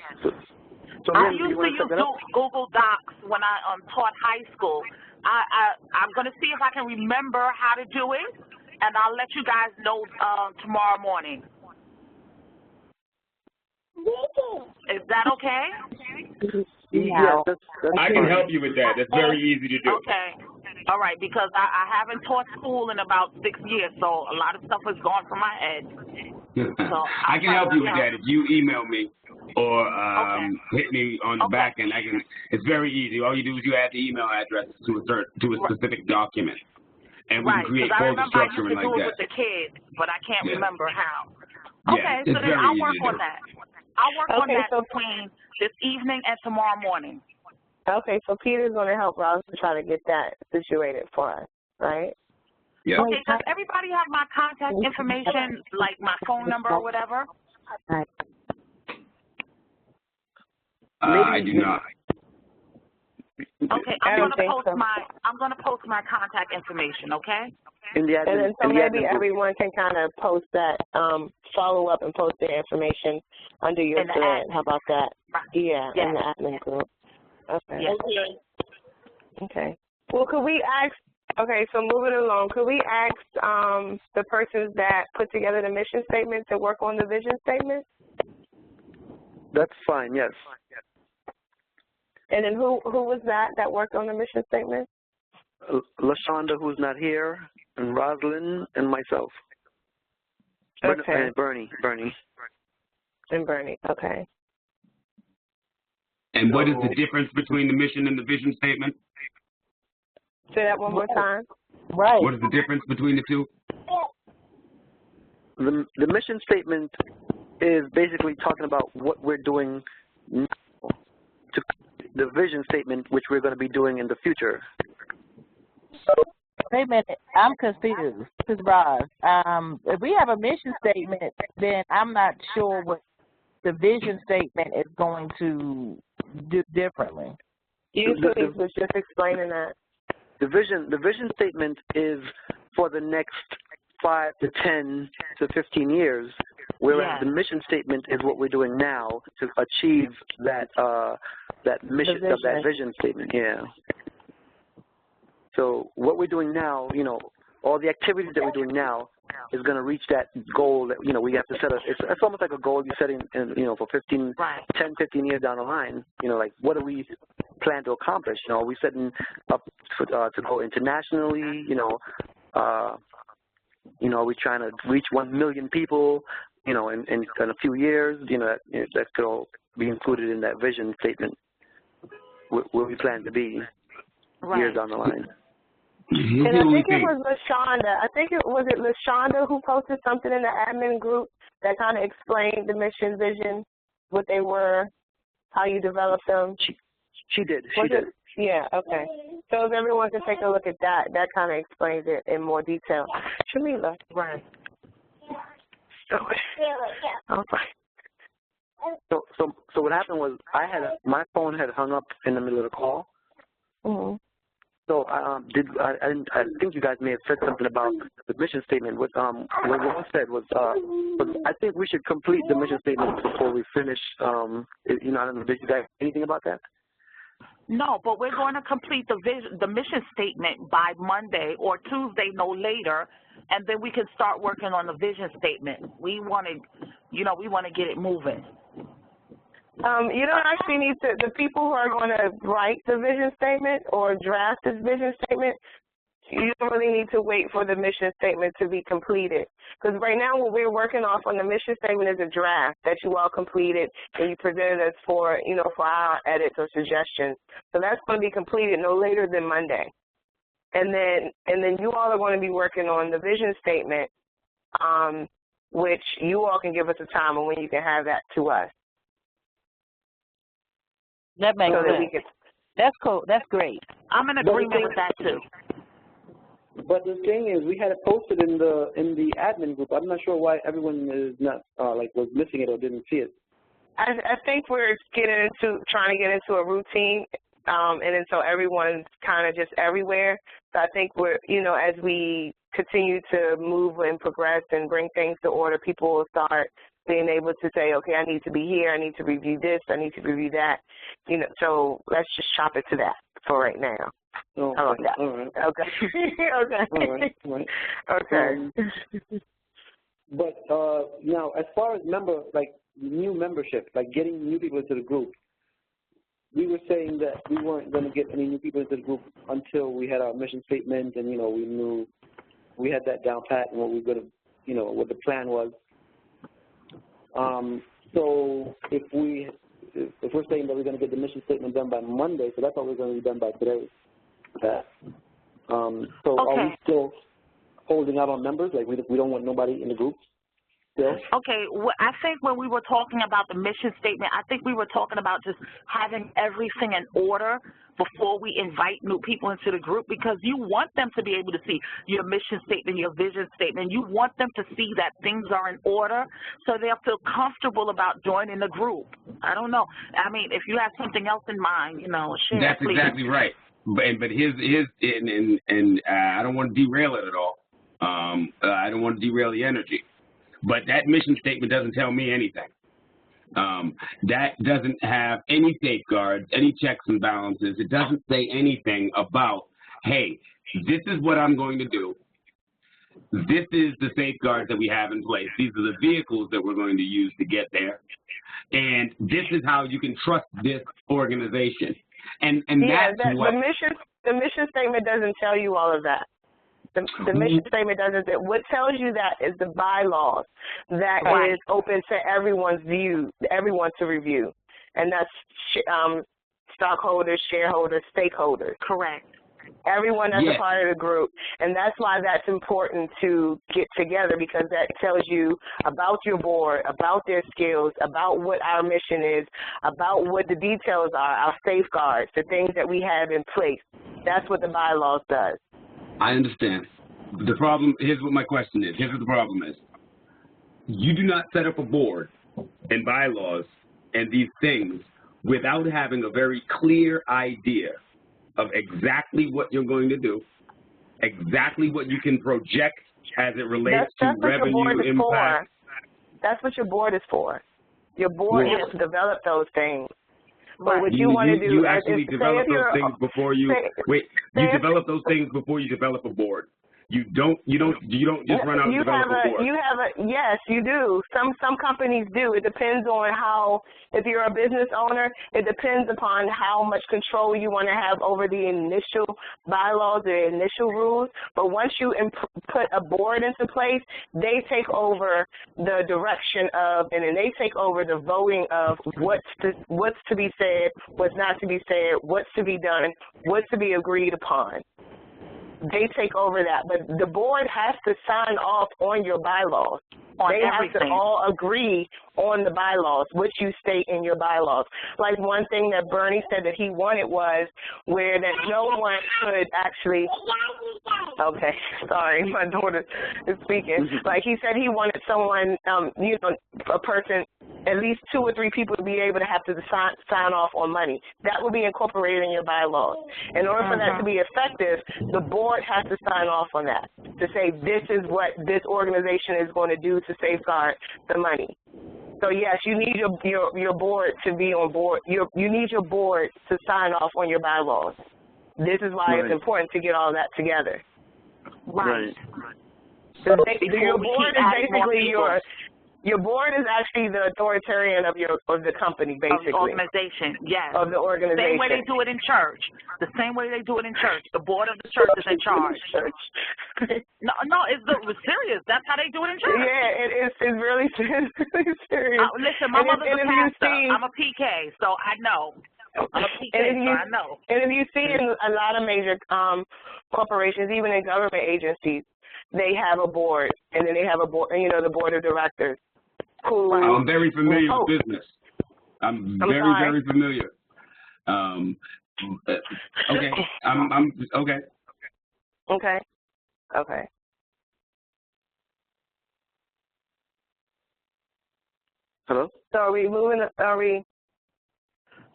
I used to use Google Docs when I taught high school. I'm going to see if I can remember how to do it, and I'll let you guys know tomorrow morning. Is that okay? Yeah, I can help you with that. That's very easy to do. Okay. All right, because I haven't taught school in about 6 years, so a lot of stuff has gone from my head. So I can help you with that. If you email me or hit me on the back end, it's very easy. All you do is you add the email address to a specific document. And we can create folder structure and like that. I used to do it with the kids, but I can't remember how. Yeah, okay, so then I'll work on that. I'll work on that so between this evening and tomorrow morning. Okay, so Peter's going to help Ross to try to get that situated for us, right? Yeah. Okay, does everybody have my contact information, like my phone number or whatever? I do not. Okay, I'm gonna post my contact information. Okay. In the admin, and then so maybe group. Everyone can kind of post that, follow up and post their information under your thread. How about that? Yeah, in the admin group. Okay. Yes. Okay. Well, could we ask? Okay, so moving along, could we ask the persons that put together the mission statement to work on the vision statement? That's fine. Yes. And then who was that worked on the mission statement? LaShonda, who's not here, and Rosalind, and myself. Okay. And Bernie. And Bernie. Okay. And what is the difference between the mission and the vision statement? Say that one more time. Right. What is the difference between the two? The mission statement is basically talking about what we're doing now to the vision statement, which we're going to be doing in the future. Wait a minute, I'm confused. This is Roz. If we have a mission statement, then I'm not sure what the vision statement is going to do differently. You was just explaining that. The vision statement is for the next 5 to 10 to 15 years, whereas the mission statement is what we're doing now to achieve that mission of that vision statement. Yeah. So what we're doing now, all the activities that we're doing now is going to reach that goal that, we have to set it's almost like a goal you set in for 10, 15 years down the line, like what do we plan to accomplish? Are we setting up to go internationally, are we trying to reach 1 million people, in a few years, that could all be included in that vision statement where we plan to be years down the line. And I think it was LaShonda. Was it LaShonda who posted something in the admin group that kind of explained the mission, vision, what they were, how you developed them? She did. Yeah, okay. So if everyone can take a look at that kind of explains it in more detail. Shamila. Right. So what happened was my phone had hung up in the middle of the call. Mm-hmm. So I think you guys may have said something about the mission statement. What Ron said was, I think we should complete the mission statement before we finish. I don't know. Did you guys anything about that? No, but we're going to complete the mission statement by Monday or Tuesday, no later, and then we can start working on the vision statement. We want to get it moving. You don't actually need to, the people who are going to write the vision statement or draft this vision statement, you don't really need to wait for the mission statement to be completed. Because right now what we're working off on the mission statement is a draft that you all completed and you presented us for, for our edits or suggestions. So that's going to be completed no later than Monday. And then you all are going to be working on the vision statement, which you all can give us a time on when you can have that to us. That makes sense. That's cool. That's great. I'm in agreement with that too. But the thing is, we had it posted in the admin group. I'm not sure why everyone is not was missing it or didn't see it. I think we're trying to get into a routine, and then so everyone's kind of just everywhere. So I think we're as we continue to move and progress and bring things to order, people will start being able to say, okay, I need to be here, I need to review this, I need to review that, so let's just chop it to that for right now. Oh, how about that? All right. Okay. Okay. All right. Okay. But now, as far as new membership, getting new people into the group, we were saying that we weren't going to get any new people into the group until we had our mission statement and, we knew we had that down pat and what we were going to, what the plan was. So if we're saying that we're going to get the mission statement done by Monday, so that's all we're going to be done by today. So are we still holding out on members? We don't want nobody in the group? Okay, I think when we were talking about the mission statement, I think we were talking about just having everything in order before we invite new people into the group, because you want them to be able to see your mission statement, your vision statement. You want them to see that things are in order so they'll feel comfortable about joining the group. I don't know. I mean, if you have something else in mind, you know, share. That's please. exactly right. But his I don't want to derail it at all. I don't want to derail the energy. But that mission statement doesn't tell me anything. That doesn't have any safeguards, any checks and balances. It doesn't say anything about, hey, this is what I'm going to do. This is the safeguards that we have in place. These are the vehicles that we're going to use to get there. And this is how you can trust this organization. And yeah, that's what the mission statement doesn't tell you all of that. The mission statement doesn't. What tells you that is the bylaws that is open to everyone's view, everyone to review, and that's stockholders, shareholders, stakeholders. Correct. Everyone that's a part of the group, and that's why that's important to get together, because that tells you about your board, about their skills, about what our mission is, about what the details are, our safeguards, the things that we have in place. That's what the bylaws does. I understand. The problem, here's what my question is. Here's what the problem is. You do not set up a board and bylaws and these things without having a very clear idea of exactly what you're going to do, exactly what you can project as it relates to revenue impact. That's what your board is for. Your board has to develop those things. But what you want to do you actually develop those things before you you develop those things before you develop a board. You don't just run out and develop a board. Yes, you do. Some companies do. It depends on how, if you're a business owner, it depends upon how much control you want to have over the initial bylaws, the initial rules. But once you put a board into place, they take over the direction of, and then they take over the voting of what's to be said, what's not to be said, what's to be done, what's to be agreed upon. They take over that, but the board has to sign off on your bylaws. They have to all agree on the bylaws, what you state in your bylaws. Like one thing that Bernie said that he wanted was where that no one could actually, okay, sorry, my daughter is speaking. Like he said he wanted someone, a person, at least 2 or 3 people to be able to have to sign off on money. That will be incorporated in your bylaws. In order for that to be effective, the board has to sign off on that, to say this is what this organization is going to do to safeguard the money. So yes, you need your board to be on board. You need your board to sign off on your bylaws. This is why it's important to get all that together. Right. So your board is basically your board is actually the authoritarian of the company, basically. Of the organization, yes. Of the organization. Same way they do it in church. The same way they do it in church. The board of the church is in charge. No, it's serious. That's how they do it in church. Yeah, it's really serious. Listen, my mother's a pastor. I'm a PK, so I know. I'm a PK, so I know. And if you see in a lot of major corporations, even in government agencies, they have a board, and then they have a board, the board of directors. I'm very familiar with business. I'm very familiar. Okay. I'm okay. Okay. Hello? So are we moving? Are we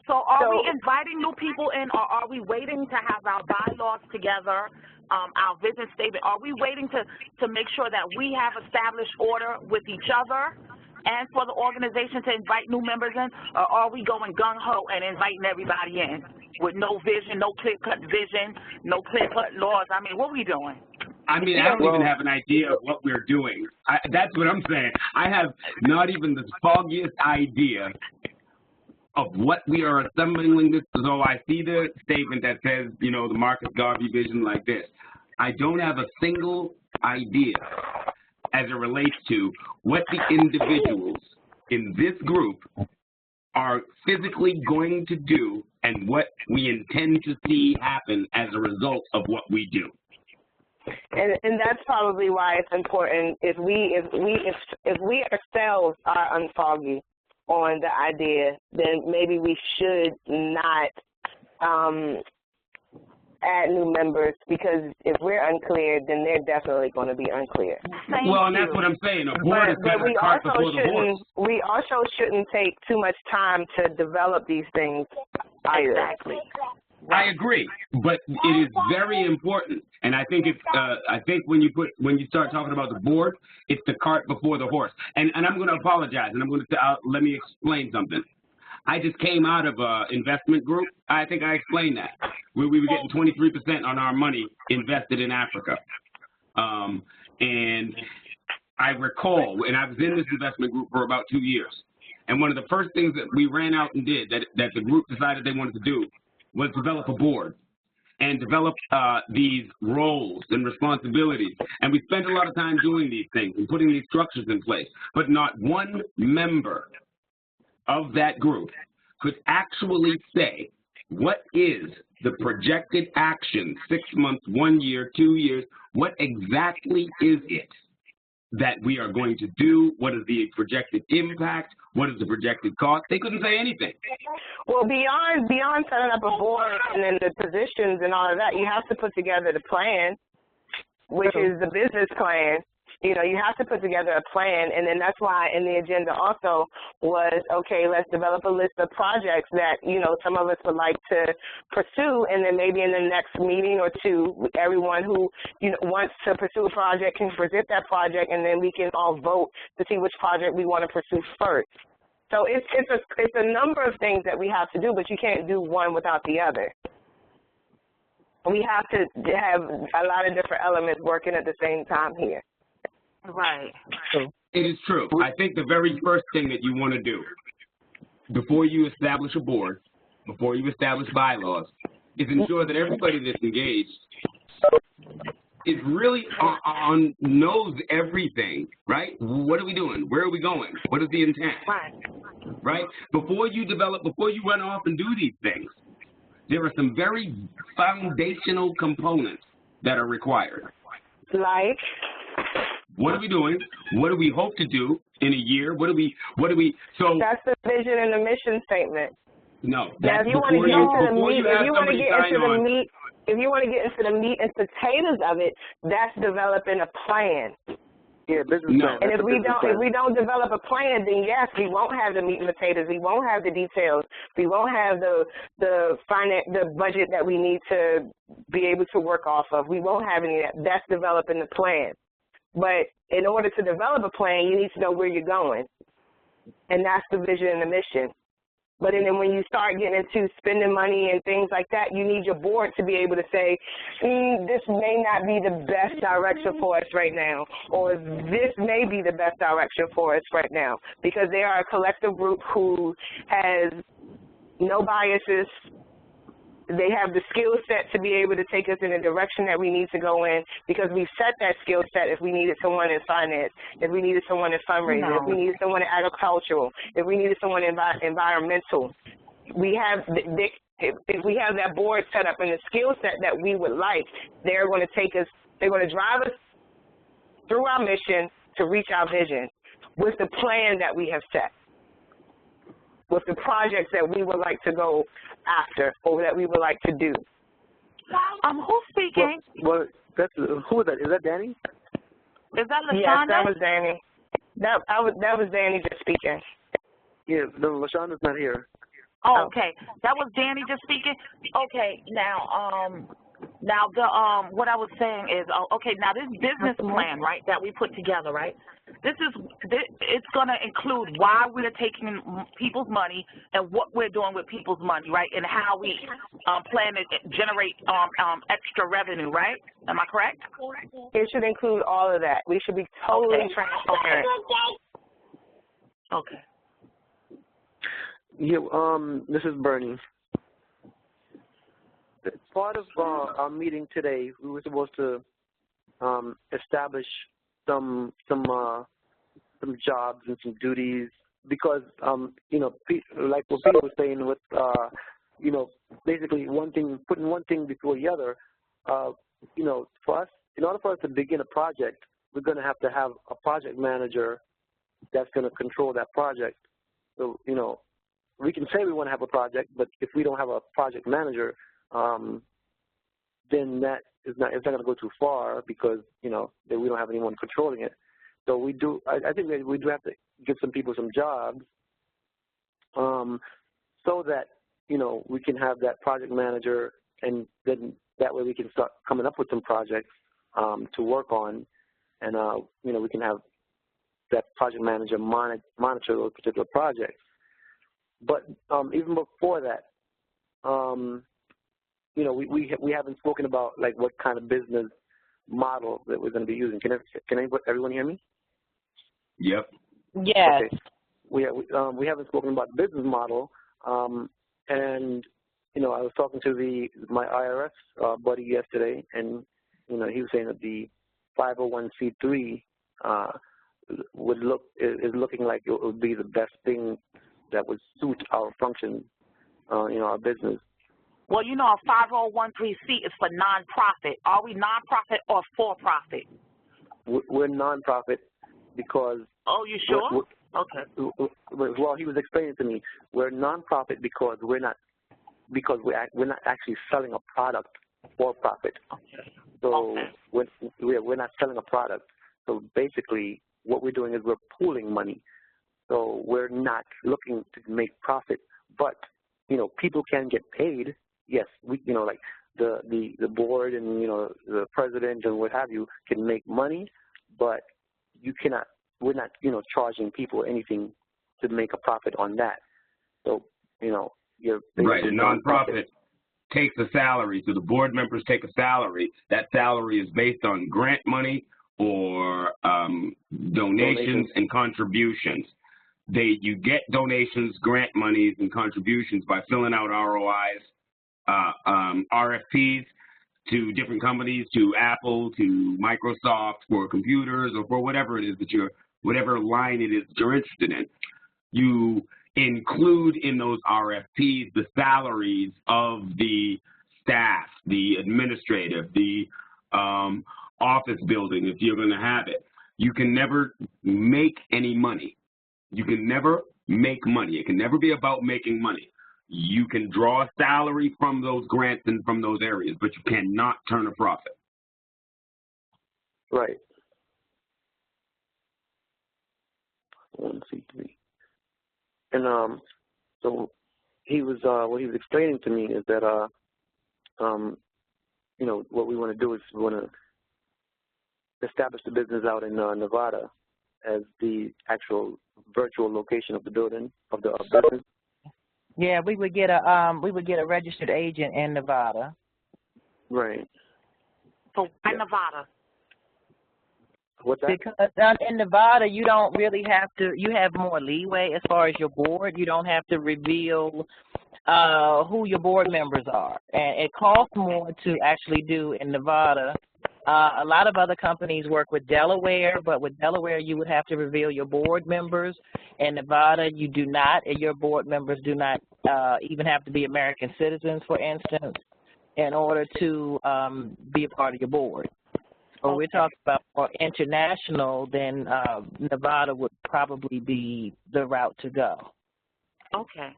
inviting new people in, or are we waiting to have our bylaws together, our vision statement? Are we waiting to make sure that we have established order with each other and for the organization to invite new members in, or are we going gung-ho and inviting everybody in with no vision, no clear-cut vision, no clear-cut laws? I mean, what are we doing? I mean, I don't even have an idea of what we're doing. That's what I'm saying. I have not even the foggiest idea of what we are assembling this. So I see the statement that says, the Marcus Garvey vision like this. I don't have a single idea as it relates to what the individuals in this group are physically going to do and what we intend to see happen as a result of what we do. And that's probably why it's important if we ourselves are unfoggy on the idea, then maybe we should not add new members, because if we're unclear, then they're definitely going to be unclear. Well, and that's what I'm saying. A board is kind of cart before the horse. We also shouldn't take too much time to develop these things either. Exactly. I agree, but it is very important, and I think it's. I think when you start talking about the board, it's the cart before the horse. And I'm going to apologize, and I'm going to let me explain something. I just came out of an investment group. I think I explained that. We were getting 23% on our money invested in Africa, and I recall, and I was in this investment group for about 2 years, and one of the first things that we ran out and did that the group decided they wanted to do was develop a board and develop these roles and responsibilities. And we spent a lot of time doing these things and putting these structures in place. But not one member of that group could actually say, what is the projected action, 6 months, 1 year, 2 years, what exactly is it that we are going to do? What is the projected impact? What is the projected cost? They couldn't say anything. Well, beyond setting up a board and then the positions and all of that, you have to put together the plan, which is the business plan. You know, you have to put together a plan, and then that's why in the agenda also was, okay, let's develop a list of projects that, you know, some of us would like to pursue, and then maybe in the next meeting or two, everyone who, you know, wants to pursue a project can present that project, and then we can all vote to see which project we want to pursue first. So it's a number of things that we have to do, but you can't do one without the other. We have to have a lot of different elements working at the same time here. Right. It is true. I think the very first thing that you want to do before you establish a board, before you establish bylaws, is ensure that everybody that's engaged is really knows everything, right? What are we doing? Where are we going? What is the intent? Right? Before you run off and do these things, there are some very foundational components that are required. Like? What are we doing? What do we hope to do in a year? What do we, so. That's the vision and the mission statement. No, now, that's if you want to get into the meat and potatoes of it, that's developing a plan. Yeah, business plan. And if we don't develop a plan, then yes, we won't have the meat and potatoes. We won't have the details. We won't have the budget that we need to be able to work off of. We won't have any of that. That's developing the plan. But in order to develop a plan, you need to know where you're going, and that's the vision and the mission. But then when you start getting into spending money and things like that, you need your board to be able to say, this may not be the best direction for us right now, or this may be the best direction for us right now, because they are a collective group who has no biases. They have the skill set to be able to take us in the direction that we need to go in, because we've set that skill set. If we needed someone in finance, if we needed someone in fundraising, if we needed someone in agricultural, if we needed someone in environmental, we have if we have that board set up and the skill set that we would like, they're going to take us, they're going to drive us through our mission to reach our vision with the plan that we have set, with the projects that we would like to go after or that we would like to do. Who's speaking? Well, who is that? Is that Danny? Is that LaShonda? Yes, that was Danny. That was Danny just speaking. Yeah, no, LaShonda's not here. Oh, okay. That was Danny just speaking? Okay, now the what I was saying is, okay, now this business plan, right, that we put together, right? It's going to include why we're taking people's money and what we're doing with people's money, right, and how we plan to generate extra revenue, right? Am I correct? It should include all of that. We should be totally transparent. Okay. Yeah, this is Bernie. Part of our meeting today, we were supposed to establish some jobs and some duties, because you know, like what Peter was saying, with you know, basically putting one thing before the other. You know, for us in order for us to begin a project, we're going to have a project manager that's going to control that project. So, you know, we can say we want to have a project, but if we don't have a project manager, then that is not, it's not going to go too far because, you know, that we don't have anyone controlling it. So we do, I think that we do have to give some people some jobs so that, you know, we can have that project manager, and then that way we can start coming up with some projects to work on, and, you know, we can have that project manager monitor those particular projects. But even before that, you know, we haven't spoken about, like, what kind of business model that we're going to be using. Can everyone hear me? Yep. Yes. Okay. We haven't spoken about the business model, and, you know, I was talking to my IRS buddy yesterday, and, you know, he was saying that the 501c3 is looking like it would be the best thing that would suit our function, you know, our business. Well, you know, a 501c3 is for nonprofit. Are we nonprofit or for-profit? We're nonprofit because. Oh, you sure? Okay. Well, he was explaining to me we're nonprofit because we're not actually selling a product for profit. Okay. So okay. we're not selling a product. So basically, what we're doing is we're pooling money. So we're not looking to make profit, but, you know, people can get paid. Yes, you know, like the board and, you know, the president and what have you can make money, but we're not, you know, charging people anything to make a profit on that. So, you know, you're right. A nonprofit takes a salary, so the board members take a salary. That salary is based on grant money or donations and contributions. You get donations, grant monies, and contributions by filling out ROIs, RFPs to different companies, to Apple, to Microsoft for computers or for whatever it is whatever line it is that you're interested in. You include in those RFPs the salaries of the staff, the administrative, the office building, if you're going to have it. You can never make any money. You can never make money. It can never be about making money. You can draw a salary from those grants and from those areas, but you cannot turn a profit. Right. 1C3. And so he was what he was explaining to me is that you know, what we want to do is we want to establish the business out in Nevada as the actual virtual location of the building of the business. Yeah, we would get a registered agent in Nevada. Right. So why Nevada? What's that? Because in Nevada, you don't really have to. You have more leeway as far as your board. You don't have to reveal who your board members are, and it costs more to actually do in Nevada. A lot of other companies work with Delaware, but with Delaware, you would have to reveal your board members. In Nevada, you do not, and your board members do not even have to be American citizens, for instance, in order to be a part of your board. When we're talking about more international, then Nevada would probably be the route to go. Okay.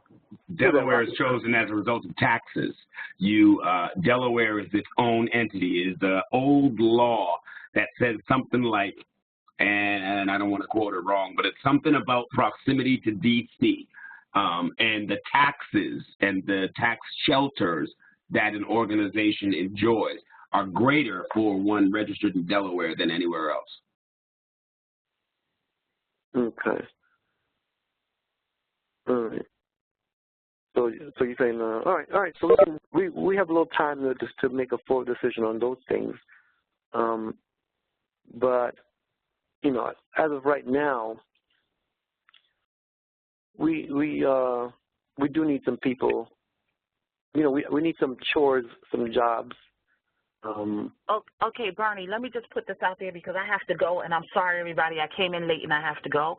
Delaware is chosen as a result of taxes. Delaware is its own entity. It is the old law that says something like, and I don't want to quote it wrong, but it's something about proximity to D.C. And the taxes and the tax shelters that an organization enjoys are greater for one registered in Delaware than anywhere else. Okay. All right. So you're saying, all right. So we have a little time to make a full decision on those things. But, you know, as of right now, we do need some people. You know, we need some chores, some jobs. Okay, Bernie, let me just put this out there because I have to go, and I'm sorry, everybody. I came in late, and I have to go.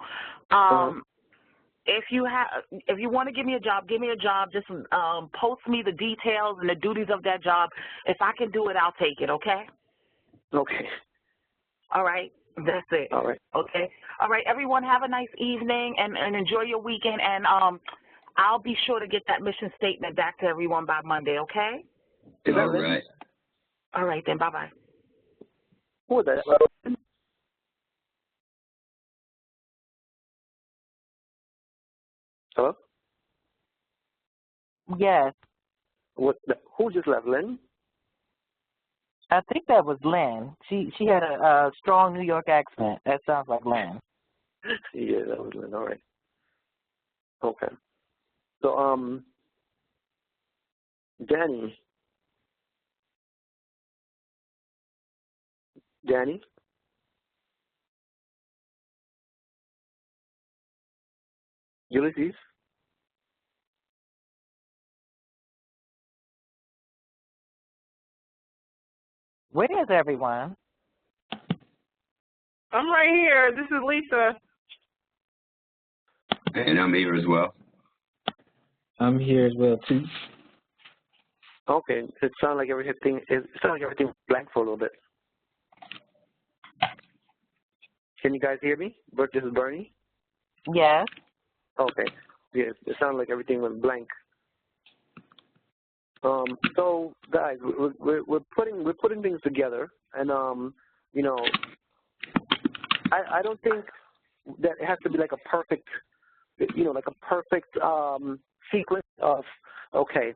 If you want to give me a job, give me a job. Just post me the details and the duties of that job. If I can do it, I'll take it, okay? Okay. All right. That's it. All right. Okay. All right. Everyone, have a nice evening and enjoy your weekend. And I'll be sure to get that mission statement back to everyone by Monday. Okay. All right. All right then. Bye bye. Who was that? Hello. Yes. Who just left, Lynn? I think that was Lynn. She had a strong New York accent. That sounds like Lynn. Yeah, that was Lynn. All right. Okay. So, Danny. Ulysses? Where is everyone? I'm right here. This is Lisa. And I'm here as well. I'm here as well too. Okay. It sounded like everything was blank for a little bit. Can you guys hear me? This is Bernie. Yes. Okay. Yes. It sounded like everything went blank. So guys, we're putting things together, and you know, I don't think that it has to be like a perfect, sequence of, okay,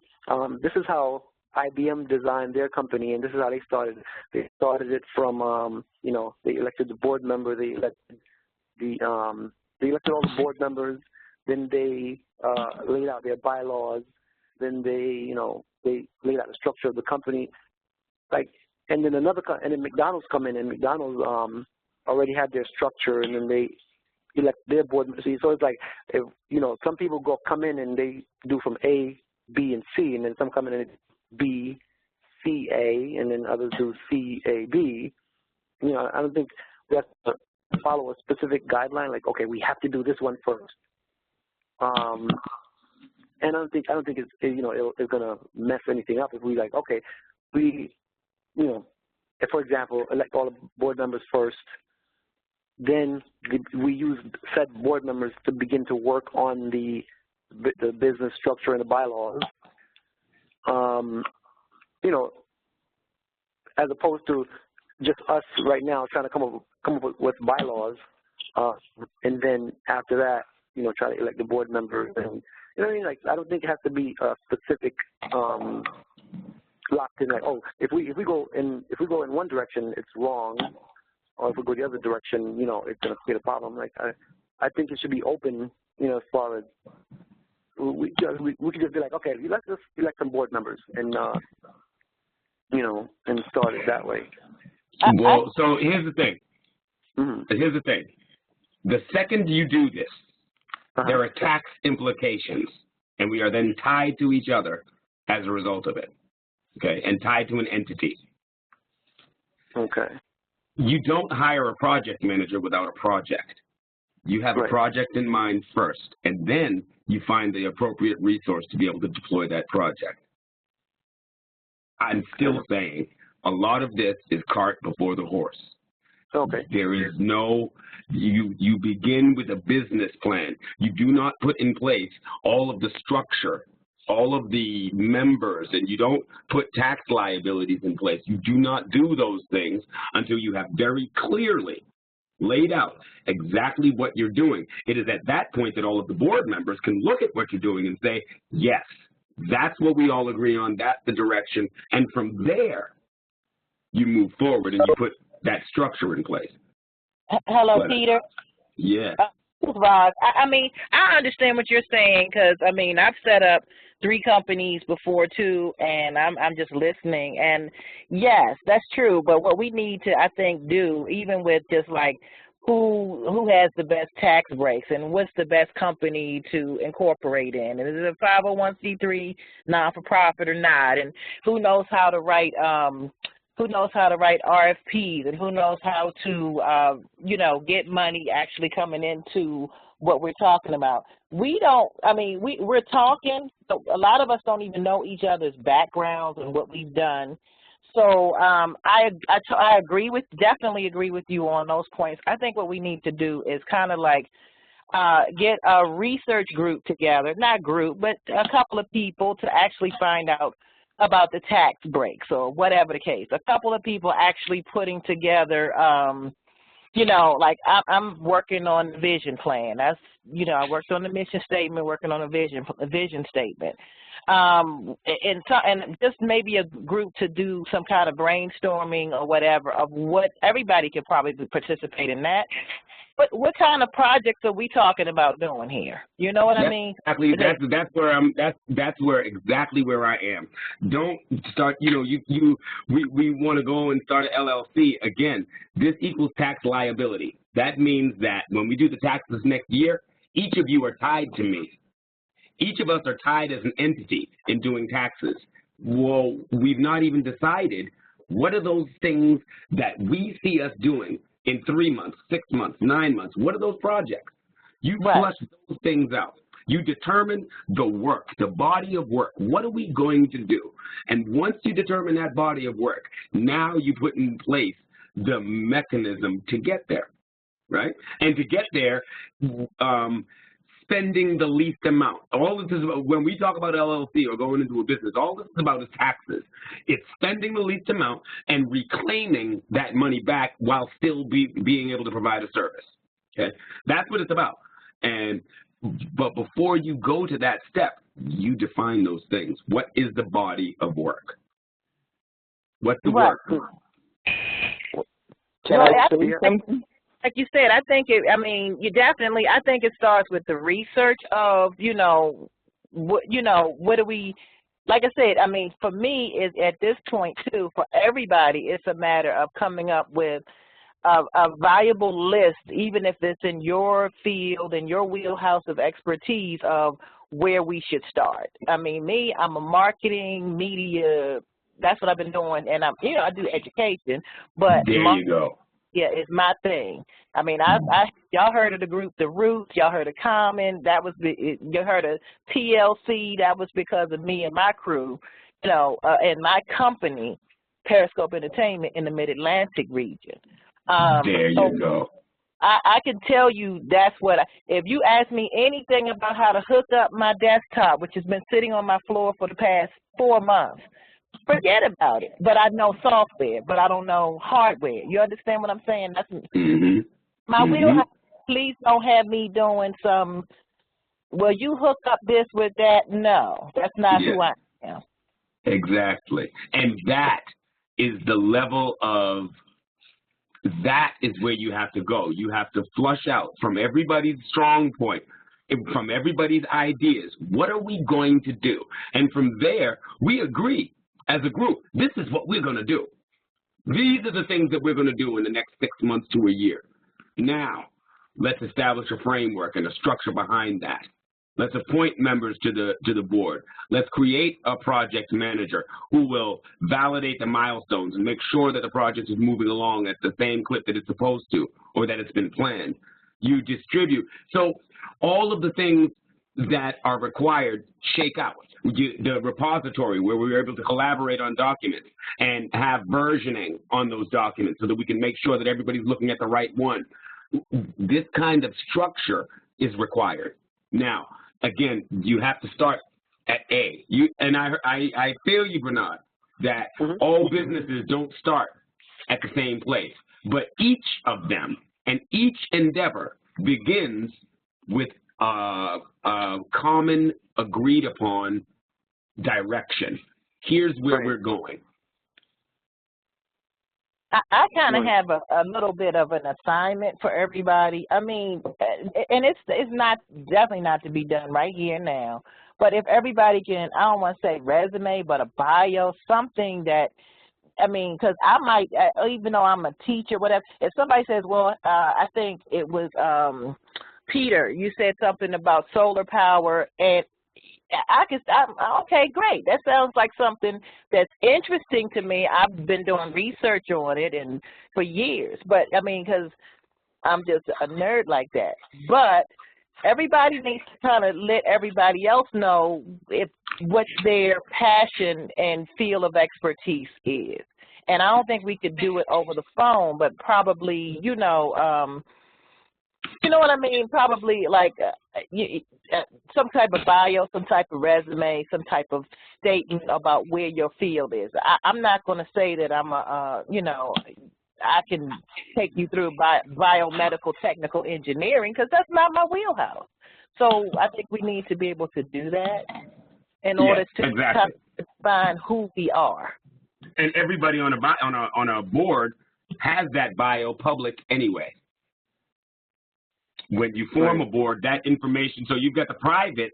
this is how IBM designed their company, and this is how they started. They started it from, they elected the board member, they elected all the board members, then they laid out their bylaws, then they laid out the structure of the company, and then McDonald's come in, and McDonald's already had their structure, and then they elect their board members. So it's like, if, some people come in and they do from A, B, and C, and then some come in and B, C, A, and then others do C, A, B. I don't think we have to follow a specific guideline, like, okay, we have to do this one first. And I don't think it's it's gonna mess anything up if we okay, we if, for example, elect all the board members first, then we use said board members to begin to work on the business structure and the bylaws. As opposed to just us right now trying to come up with bylaws, and then after that, try to elect the board members. And you know what I mean? I don't think it has to be a specific locked in. Oh, if we go in one direction, it's wrong, or if we go the other direction, it's going to create a problem. I think it should be open. As far as we could just be like, okay, let's just elect some board members, and and start it that way. Well, so here's the thing. Mm-hmm. Here's the thing. The second you do this, there are tax implications, and we are then tied to each other as a result of it, okay, and tied to an entity. Okay. You don't hire a project manager without a project. You have a project in mind first, and then you find the appropriate resource to be able to deploy that project. I'm still saying a lot of this is cart before the horse. Okay. There is no, you begin with a business plan. You do not put in place all of the structure, all of the members, and you don't put tax liabilities in place. You do not do those things until you have very clearly laid out exactly what you're doing. It is at that point that all of the board members can look at what you're doing and say, yes, that's what we all agree on, that's the direction, and from there, you move forward and you put that structure in place. Hello, Peter. Yeah. Roz, I mean, I understand what you're saying because, I mean, I've set up 3 companies before too, and I'm just listening. And yes, that's true. But what we need to, I think, do, even with just like who has the best tax breaks and what's the best company to incorporate in, and is it a 501c3 non-for-profit or not, and who knows how to write RFPs, and who knows how to, get money actually coming into what we're talking about. We're talking, so a lot of us don't even know each other's backgrounds and what we've done. So I definitely agree with you on those points. I think what we need to do is kind of like get a research group together, not group, but a couple of people to actually find out about the tax breaks or whatever the case. A couple of people actually putting together, you know, like I'm working on the vision plan. That's, you know, I worked on the mission statement, working on a vision statement. And just maybe a group to do some kind of brainstorming or whatever of what everybody could probably participate in that. But what kind of projects are we talking about doing here? You know what I mean? Exactly. That's where exactly where I am. Don't start. You know, we want to go and start an LLC again. This equals tax liability. That means that when we do the taxes next year, each of you are tied to me. Each of us are tied as an entity in doing taxes. Well, we've not even decided what are those things that we see us doing in 3 months, 6 months, 9 months. What are those projects? You flush those things out. You determine the work, the body of work. What are we going to do? And once you determine that body of work, now you put in place the mechanism to get there, right? And to get there, spending the least amount. All this is about, when we talk about LLC or going into a business, all this is about is taxes. It's spending the least amount and reclaiming that money back while still being able to provide a service. Okay, that's what it's about. But before you go to that step, you define those things. What is the body of work? What's the work? Like you said, I think I think it starts with the research of, what do we, like I said, I mean, for me, is at this point too, for everybody, it's a matter of coming up with a valuable list, even if it's in your field, in your wheelhouse of expertise of where we should start. I mean, I'm a marketing, media, that's what I've been doing, and I do education, but there you go. Yeah, it's my thing. I mean, y'all heard of the group The Roots, y'all heard of Common, you heard of TLC, that was because of me and my crew, and my company, Periscope Entertainment in the Mid-Atlantic region. There you go. I can tell you that's what, if you ask me anything about how to hook up my desktop, which has been sitting on my floor for the past 4 months, forget about it. But I know software, but I don't know hardware. You understand what I'm saying? That's my wheelhouse. Please don't have me doing some, well, you hook up this with that. No, that's not who I am. Exactly. And that is the level of, that is where you have to go. You have to flush out from everybody's strong point, from everybody's ideas. What are we going to do? And from there, we agree as a group, this is what we're going to do. These are the things that we're going to do in the next 6 months to a year. Now, let's establish a framework and a structure behind that. Let's appoint members to the board. Let's create a project manager who will validate the milestones and make sure that the project is moving along at the same clip that it's supposed to, or that it's been planned. You distribute. So all of the things that are required shake out. The repository where we were able to collaborate on documents and have versioning on those documents so that we can make sure that everybody's looking at the right one. This kind of structure is required. Now, again, you have to start at A. I feel you, Bernard, that all businesses don't start at the same place, but each of them and each endeavor begins with common, agreed upon direction. Here's where we're going. I kind of have a little bit of an assignment for everybody. I mean, and it's definitely not to be done right here now. But if everybody can, I don't want to say resume, but a bio, something that, I mean, because I might, even though I'm a teacher, whatever. If somebody says, well, I think it was Peter, you said something about solar power, and okay, great. That sounds like something that's interesting to me. I've been doing research on it and for years, but I mean, because I'm just a nerd like that. But everybody needs to kind of let everybody else know what their passion and field of expertise is. And I don't think we could do it over the phone, but probably, you know what I mean? Probably like some type of bio, some type of resume, some type of statement about where your field is. I'm not going to say that I'm I can take you through biomedical technical engineering because that's not my wheelhouse. So I think we need to be able to do that in order to find who we are. And everybody on a board has that bio public anyway. When you form a board, that information, so you've got the private,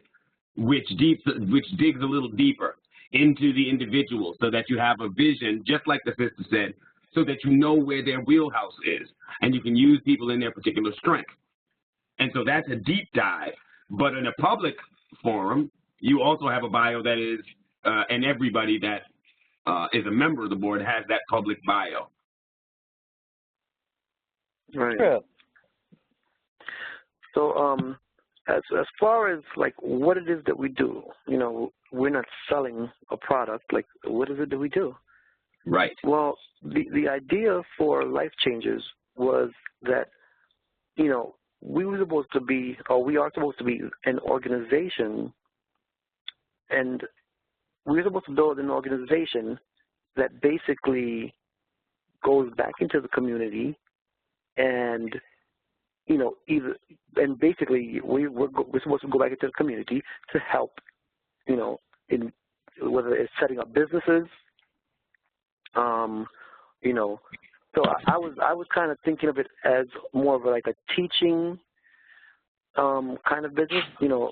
which digs a little deeper into the individual so that you have a vision, just like the sister said, so that you know where their wheelhouse is, and you can use people in their particular strength. And so that's a deep dive. But in a public forum, you also have a bio that is, and everybody that is a member of the board has that public bio. Right. True. So as far as like what it is that we do, you know, we're not selling a product. Like, what is it that we do? Right. Well, the idea for Life Changers was that, you know, we were supposed to be, or we are supposed to be an organization, and we're supposed to build an organization that basically goes back into the community and, you know, basically we're supposed to go back into the community to help, you know, in whether it's setting up businesses, you know. So I was kind of thinking of it as more of like a teaching kind of business, you know.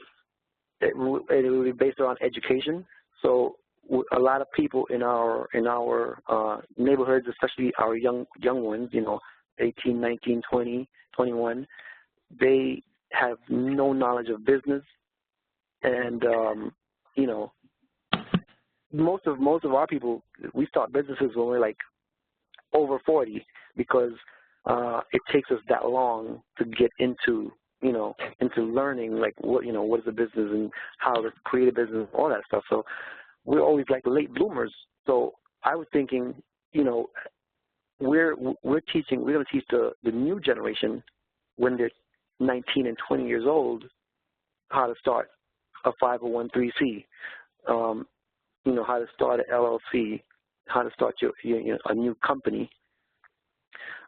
It would be based on education. So a lot of people in our neighborhoods, especially our young ones, you know, 18, 19, 20, 21, they have no knowledge of business, and you know, most of our people, we start businesses when we're like over 40 because it takes us that long to get into, you know, into learning like what, you know, what is a business and how to create a business, all that stuff. So we're always like late bloomers. So I was thinking, you know, we're going to teach the new generation when they're 19 and 20 years old how to start a 501(c)(3), you know, how to start an LLC, how to start a new company.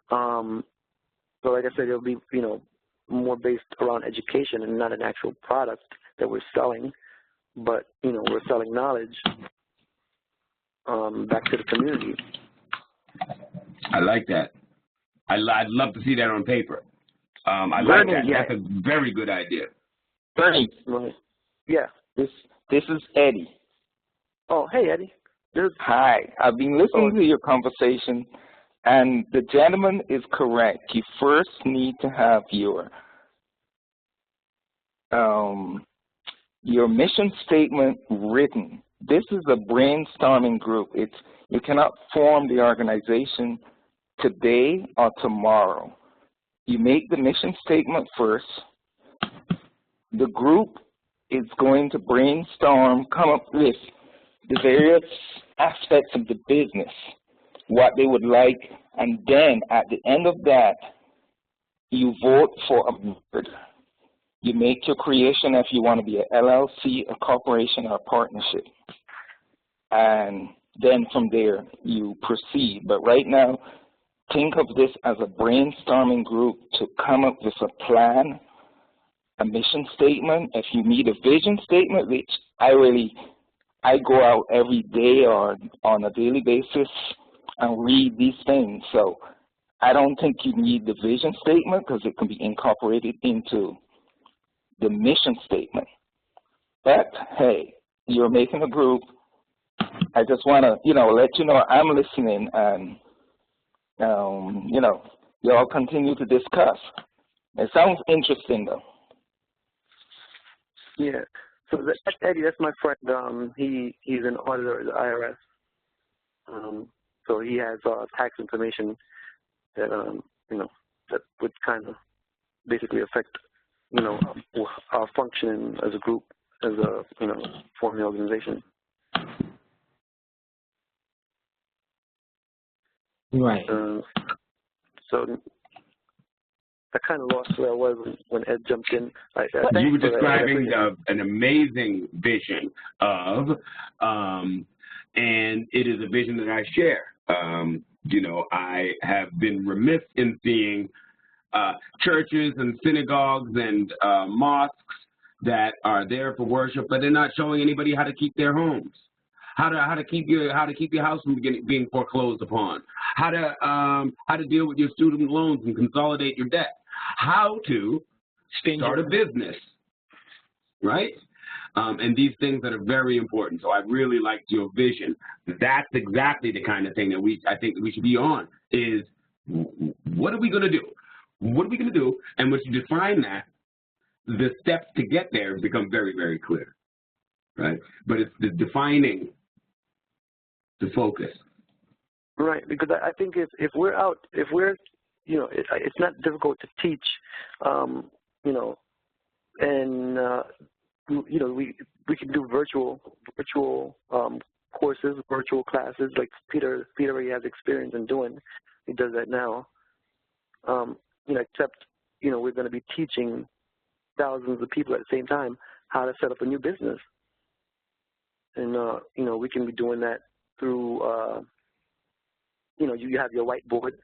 So like I said, it'll be, you know, more based around education and not an actual product that we're selling, but, you know, we're selling knowledge back to the community. I like that. I'd love to see that on paper. I Bernie, like that. yeah. That's a very good idea. Bernie. Yeah. This is Eddie. Oh, hey, Eddie. Hi. I've been listening to your conversation, and the gentleman is correct. You first need to have your mission statement written. This is a brainstorming group. You cannot form the organization today or tomorrow. You make the mission statement first. The group is going to brainstorm, come up with the various aspects of the business, what they would like, and then at the end of that, you vote for a board. You make your creation if you want to be an LLC, a corporation, or a partnership. And then from there, you proceed. But right now, think of this as a brainstorming group to come up with a plan, a mission statement. If you need a vision statement, which I go out every day or on a daily basis and read these things. So I don't think you need the vision statement because it can be incorporated into the mission statement. But hey, you're making a group. I just want to, you know, let you know I'm listening, and you know, you all continue to discuss. It sounds interesting, though. Yeah. So Eddie, that's my friend. He's an auditor at the IRS. So he has tax information that you know, that would kind of basically affect, you know, our function as a group, as a, you know, forming organization. Right. So I kind of lost where I was when Ed jumped in. You were describing an amazing vision of, and it is a vision that I share. You know, I have been remiss in seeing churches and synagogues and mosques that are there for worship, but they're not showing anybody how to keep their homes, how to keep your house from being foreclosed upon, how to deal with your student loans and consolidate your debt, how to start a business, right? And these things that are very important. So I really liked your vision. That's exactly the kind of thing that I think we should be on, is what are we going to do? What are we going to do? And once you define that, the steps to get there become very, very clear, right? But it's the defining the focus. Right, because I think if we're, you know, it's not difficult to teach, you know, and you know, we can do virtual courses, virtual classes, like Peter already has experience in doing. He does that now. You know, except, you know, we're going to be teaching thousands of people at the same time how to set up a new business. And, you know, we can be doing that through, you know, you have your whiteboard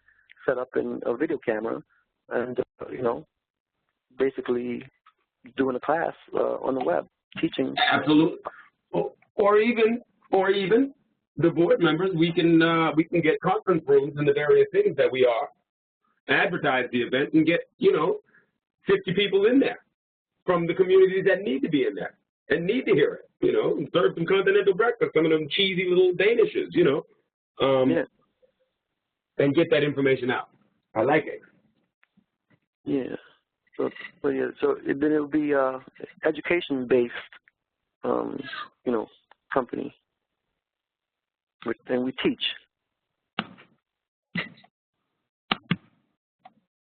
set up in a video camera and, you know, basically doing a class on the web, teaching. Absolutely. Or even the board members, we can get conference rooms in the various things that we are, advertise the event and get, you know, 50 people in there from the communities that need to be in there and need to hear it, you know, and serve some continental breakfast, some of them cheesy little Danishes, you know, and get that information out. I like it. Yeah. So then it'll be education-based, you know, company, and we teach.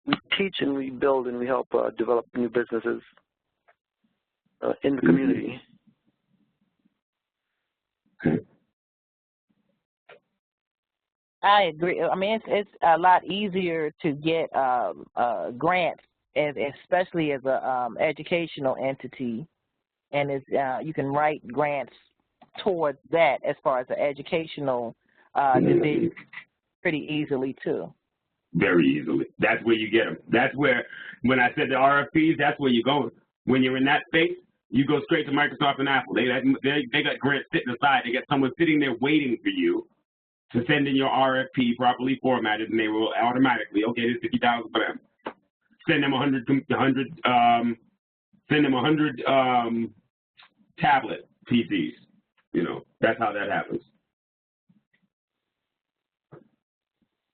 We teach and we build and we help develop new businesses in the community. I agree. I mean, it's a lot easier to get grants, especially as a educational entity, and it's you can write grants towards that as far as the educational division pretty easily too. Very easily. That's where you get them. That's where, when I said the RFPs, that's where you're going. When you're in that space, you go straight to Microsoft and Apple. They got grants sitting aside. They got someone sitting there waiting for you to send in your RFP properly formatted, and they will automatically, okay, there's 50,000 for them. Send them 100 tablet PCs. You know, that's how that happens.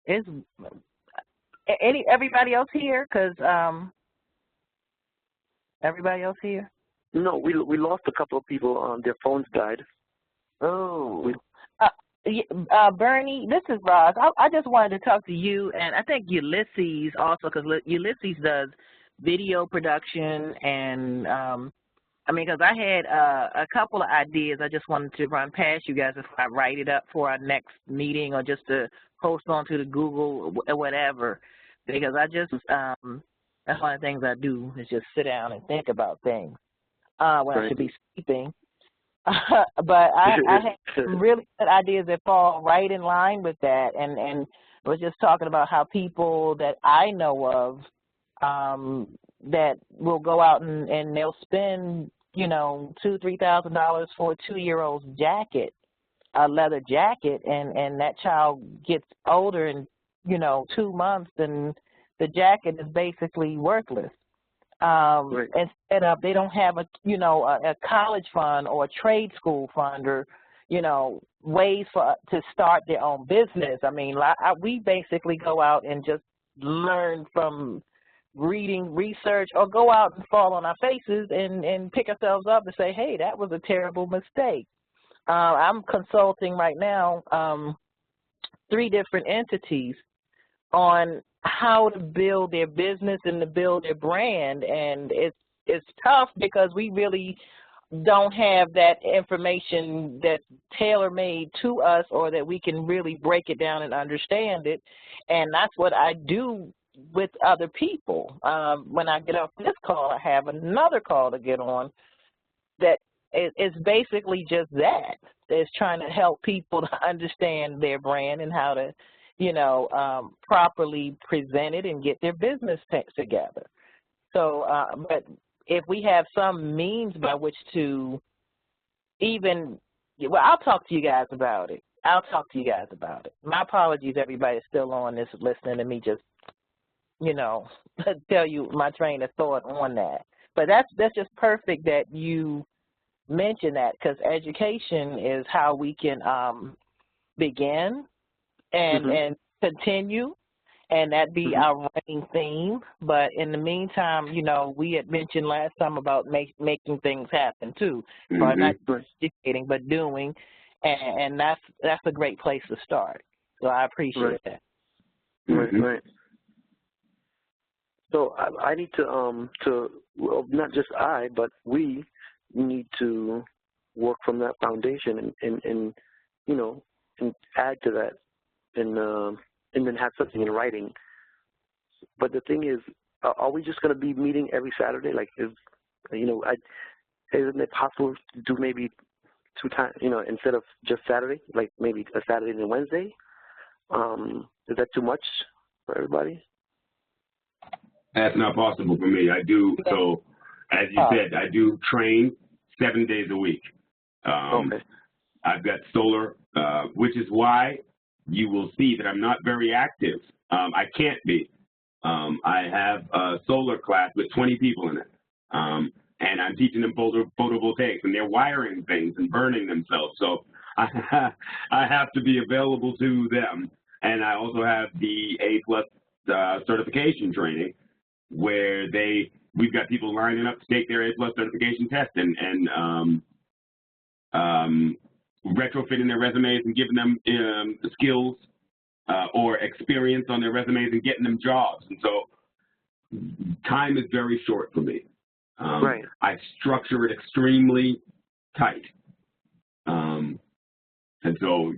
Is everybody else here? Because everybody else here? No, we lost a couple of people. Their phones died. Oh. Bernie, this is Roz. I just wanted to talk to you, and I think Ulysses also, because Ulysses does video production, and I mean, because I had a couple of ideas I just wanted to run past you guys if I write it up for our next meeting or just to post onto the Google or whatever, because I just, that's one of the things I do is just sit down and think about things when I should be sleeping. But I had some really good ideas that fall right in line with that, and was just talking about how people that I know of that will go out and they'll spend, you know, $2,000–3,000 for a 2-year-old's jacket, a leather jacket, and that child gets older in, you know, 2 months, and the jacket is basically worthless. Instead of, they don't have a college fund or a trade school fund or, you know, ways to start their own business. I mean, we basically go out and just learn from reading, research, or go out and fall on our faces and pick ourselves up and say, hey, that was a terrible mistake. I'm consulting right now 3 different entities on how to build their business and to build their brand, and it's tough because we really don't have that information that's tailor-made to us, or that we can really break it down and understand it. And that's what I do with other people. When I get off this call, I have another call to get on that is basically just that. It's trying to help people to understand their brand and how to, you know, properly present it and get their business together. So, but if we have some means by which to even, well, I'll talk to you guys about it. My apologies, everybody still on this listening to me just, you know, tell you my train of thought on that. But that's just perfect that you mention that, because education is how we can begin and continue, and that be our running theme. But in the meantime, you know, we had mentioned last time about making things happen too, by not just educating but doing, and that's a great place to start. So I appreciate that. Right. So I need to well, not just I, but we need to work from that foundation and you know, and add to that, and then have something in writing. But the thing is, are we just going to be meeting every Saturday? Like, you know, isn't it possible to do maybe 2 times, you know, instead of just Saturday, like maybe a Saturday and a Wednesday? Is that too much for everybody? That's not possible for me. I do, so as you said, I do train 7 days a week. I've got solar, which is why you will see that I'm not very active. I can't be. I have a solar class with 20 people in it, and I'm teaching them photovoltaics, and they're wiring things and burning themselves. So I have to be available to them. And I also have the A+ certification training, where we've got people lining up to take their A+ certification test and retrofitting their resumes and giving them skills or experience on their resumes and getting them jobs. And so time is very short for me. I structure it extremely tight. And so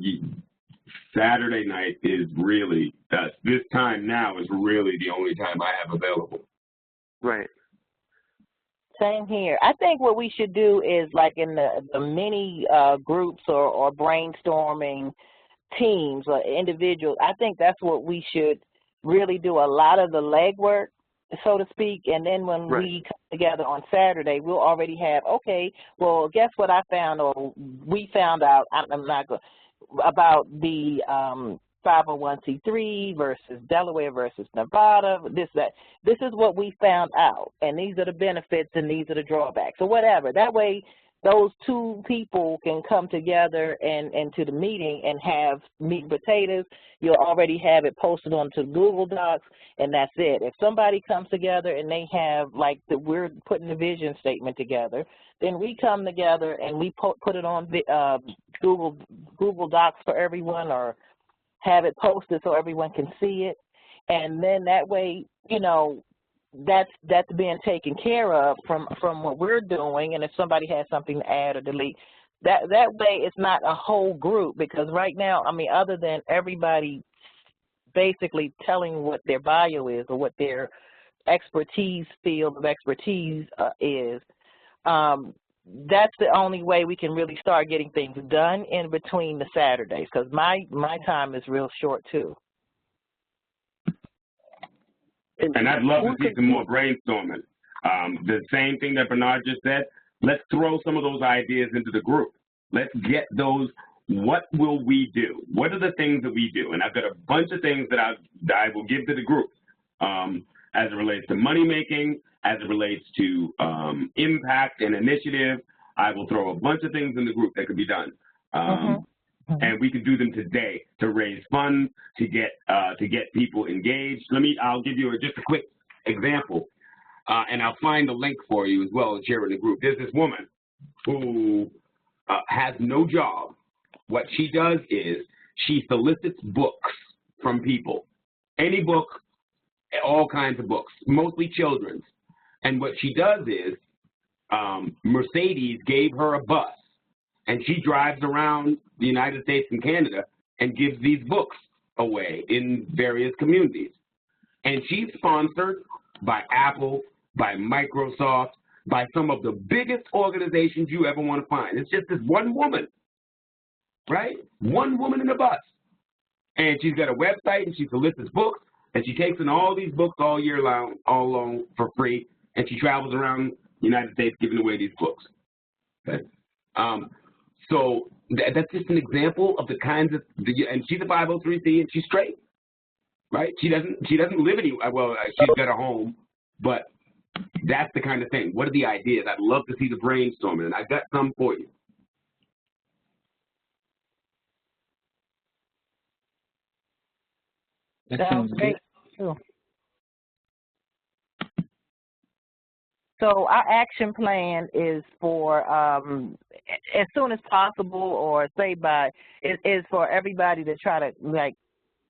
Saturday night is really, this time now is really the only time I have available. Right. Same here. I think what we should do is, like in the mini groups or brainstorming teams or individuals, I think that's what we should really do, a lot of the legwork, so to speak, and then when we come together on Saturday, we'll already have, okay, well, guess what I found, or we found out, I'm not going about the 501c3 versus Delaware versus Nevada, this, that. This is what we found out, and these are the benefits and these are the drawbacks, or whatever. That way, those two people can come together and to the meeting and have meat and potatoes. You'll already have it posted onto Google Docs, and that's it. If somebody comes together and they have, like, we're putting the vision statement together, then we come together and we put it on Google Docs for everyone, or have it posted so everyone can see it. And then that way, you know, that's being taken care of from what we're doing. And if somebody has something to add or delete, that way it's not a whole group, because right now, I mean, other than everybody basically telling what their bio is or what their field of expertise is, that's the only way we can really start getting things done in between the Saturdays, because my time is real short too. And I'd love to see some more brainstorming. The same thing that Bernard just said, let's throw some of those ideas into the group. Let's get those, what will we do? What are the things that we do? And I've got a bunch of things that I will give to the group as it relates to money making, as it relates to impact and initiative. I will throw a bunch of things in the group that could be done. And we could do them today to raise funds, to get people engaged. I'll give you just a quick example, and I'll find the link for you as well and share in the group. There's this woman who has no job. What she does is she solicits books from people, any book, all kinds of books, mostly children's. And what she does is Mercedes gave her a bus, and she drives around the United States and Canada and gives these books away in various communities. And she's sponsored by Apple, by Microsoft, by some of the biggest organizations you ever want to find. It's just this one woman, right? One woman in a bus. And she's got a website, and she solicits books, and she takes in all these books all year long, all along for free, and she travels around the United States giving away these books. Okay? So that's just an example of the kinds of, and she's a 503c, and she's straight, right? She doesn't live anywhere. Well, she's got a home, but that's the kind of thing. What are the ideas? I'd love to see the brainstorming, and I've got some for you. That sounds great. Cool. So our action plan is for as soon as possible, or say by, is for everybody to try to like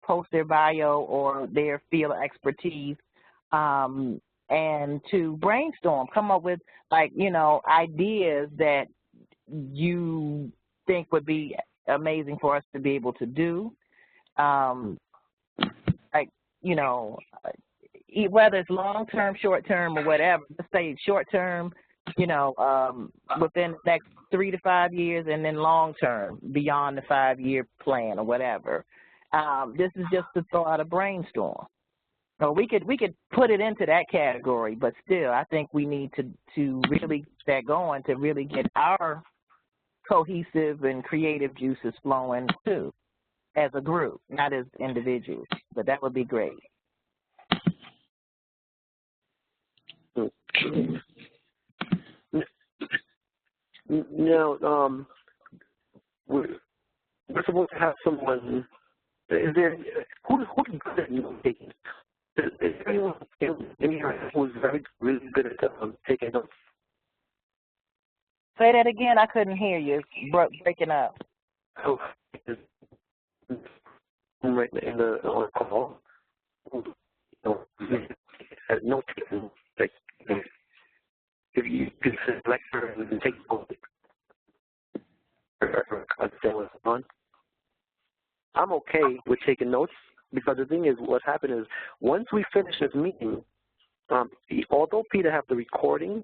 post their bio or their field of expertise, and to brainstorm, come up with like, you know, ideas that you think would be amazing for us to be able to do. Like, you know, whether it's long-term, short-term, or whatever. Let's say short-term, you know, within the next 3 to 5 years, and then long-term, beyond the 5-year plan or whatever. This is just to throw out a brainstorm. So we could put it into that category, but still, I think we need to really get that going to really get our cohesive and creative juices flowing too, as a group, not as individuals. But that would be great. Now, we're supposed to have someone. Is there who's good at note taking? Is anyone who's really good at taking notes? Say that again. I couldn't hear you. Breaking up. Oh, right in the on call. Note taking, like if you could select her and take notes. I'm okay with taking notes, because the thing is, what's happened is, once we finish this meeting, although Peter have the recording,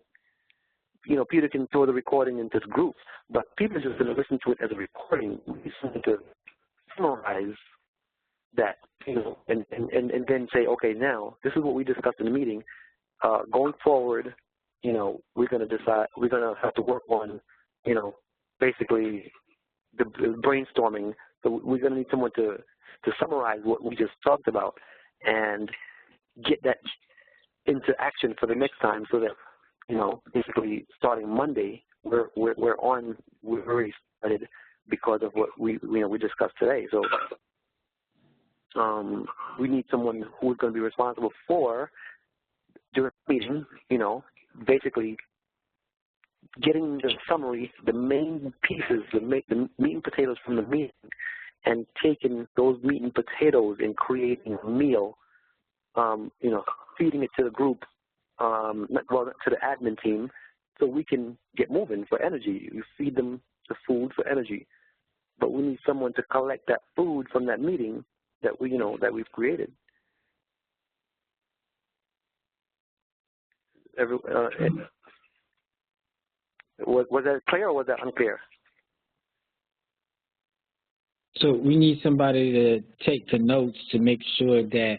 you know, Peter can throw the recording into this group, but people are just going to listen to it as a recording. We just need to summarize that, you know, and then say, okay, now, this is what we discussed in the meeting. Going forward, you know, we're going to decide, we're going to have to work on, you know, basically the brainstorming. So we're going to need someone to summarize what we just talked about and get that into action for the next time, so that, you know, basically starting Monday, we're already started because of what we discussed today. So we need someone who's going to be responsible for, during the meeting, you know, basically getting the summary, the main pieces, the meat and potatoes from the meeting, and taking those meat and potatoes and creating a meal, you know, feeding it to the group, to the admin team, so we can get moving for energy. We feed them the food for energy, but we need someone to collect that food from that meeting that we've created. Was that clear or was that unclear? So we need somebody to take the notes to make sure that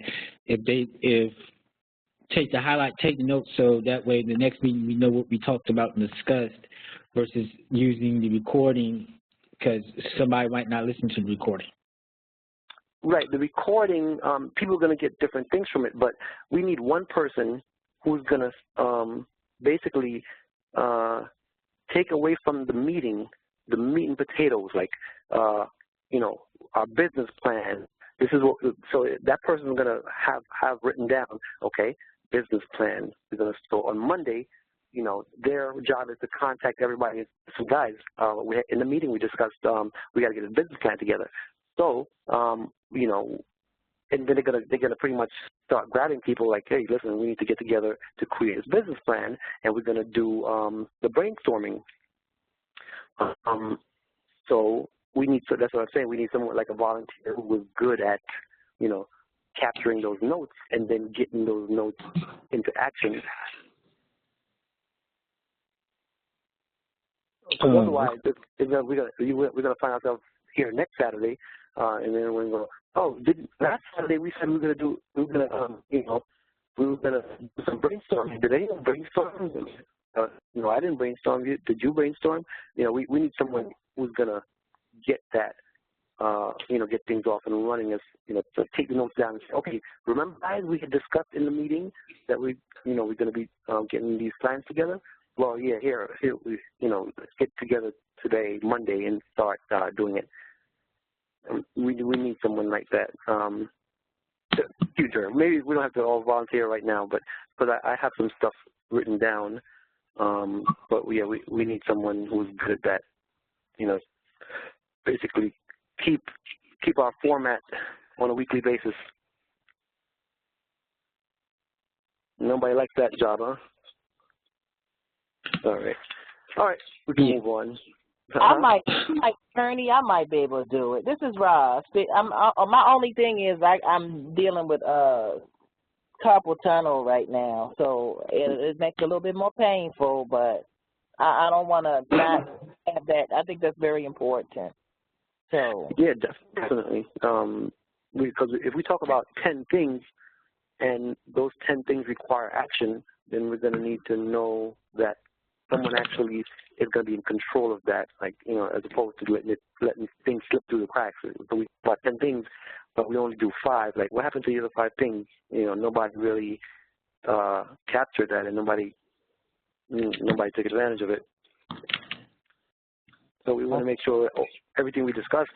take the notes, so that way the next meeting we know what we talked about and discussed, versus using the recording, because somebody might not listen to the recording. Right, the recording, people are going to get different things from it, but we need one person who's going to basically take away from the meeting the meat and potatoes, like, you know, our business plan. This is what, so that person is going to have written down, okay, business plan. So on Monday, you know, their job is to contact everybody. So guys, in the meeting we discussed, we got to get a business plan together. So, you know, and then they're gonna pretty much start grabbing people like, hey, listen, we need to get together to create this business plan, and we're gonna do the brainstorming. So we need, so that's what I'm saying. We need someone like a volunteer who was good at, you know, capturing those notes and then getting those notes into action. Otherwise, we're gonna find ourselves here next Saturday, and then we're gonna go, oh, last Saturday we said we were gonna do some brainstorming. Did anyone brainstorm? No, I didn't brainstorm. Did you brainstorm? You know, we need someone who's gonna get that, get things off and running. As to take the notes down and say, okay, remember guys, we had discussed in the meeting that we're gonna be getting these plans together. Well, yeah, here we, let's get together today, Monday, and start doing it. We need someone like that. Future, maybe we don't have to all volunteer right now, but I have some stuff written down. But yeah, we need someone who's good at that. Basically keep our format on a weekly basis. Nobody likes that job, huh? All right, we can move on. I might, Ernie, I might be able to do it. This is Ross. My only thing is I'm dealing with carpal tunnel right now, so it makes it a little bit more painful, but I don't want to not have that. I think that's very important. So yeah, definitely. Because if we talk about 10 things and those 10 things require action, then we're going to need to know that someone actually is going to be in control of that, as opposed to letting things slip through the cracks. So we bought 10 things, but we only do 5. Like, what happened to the other 5 things? Nobody really captured that, and nobody took advantage of it. So we want to make sure that everything we discussed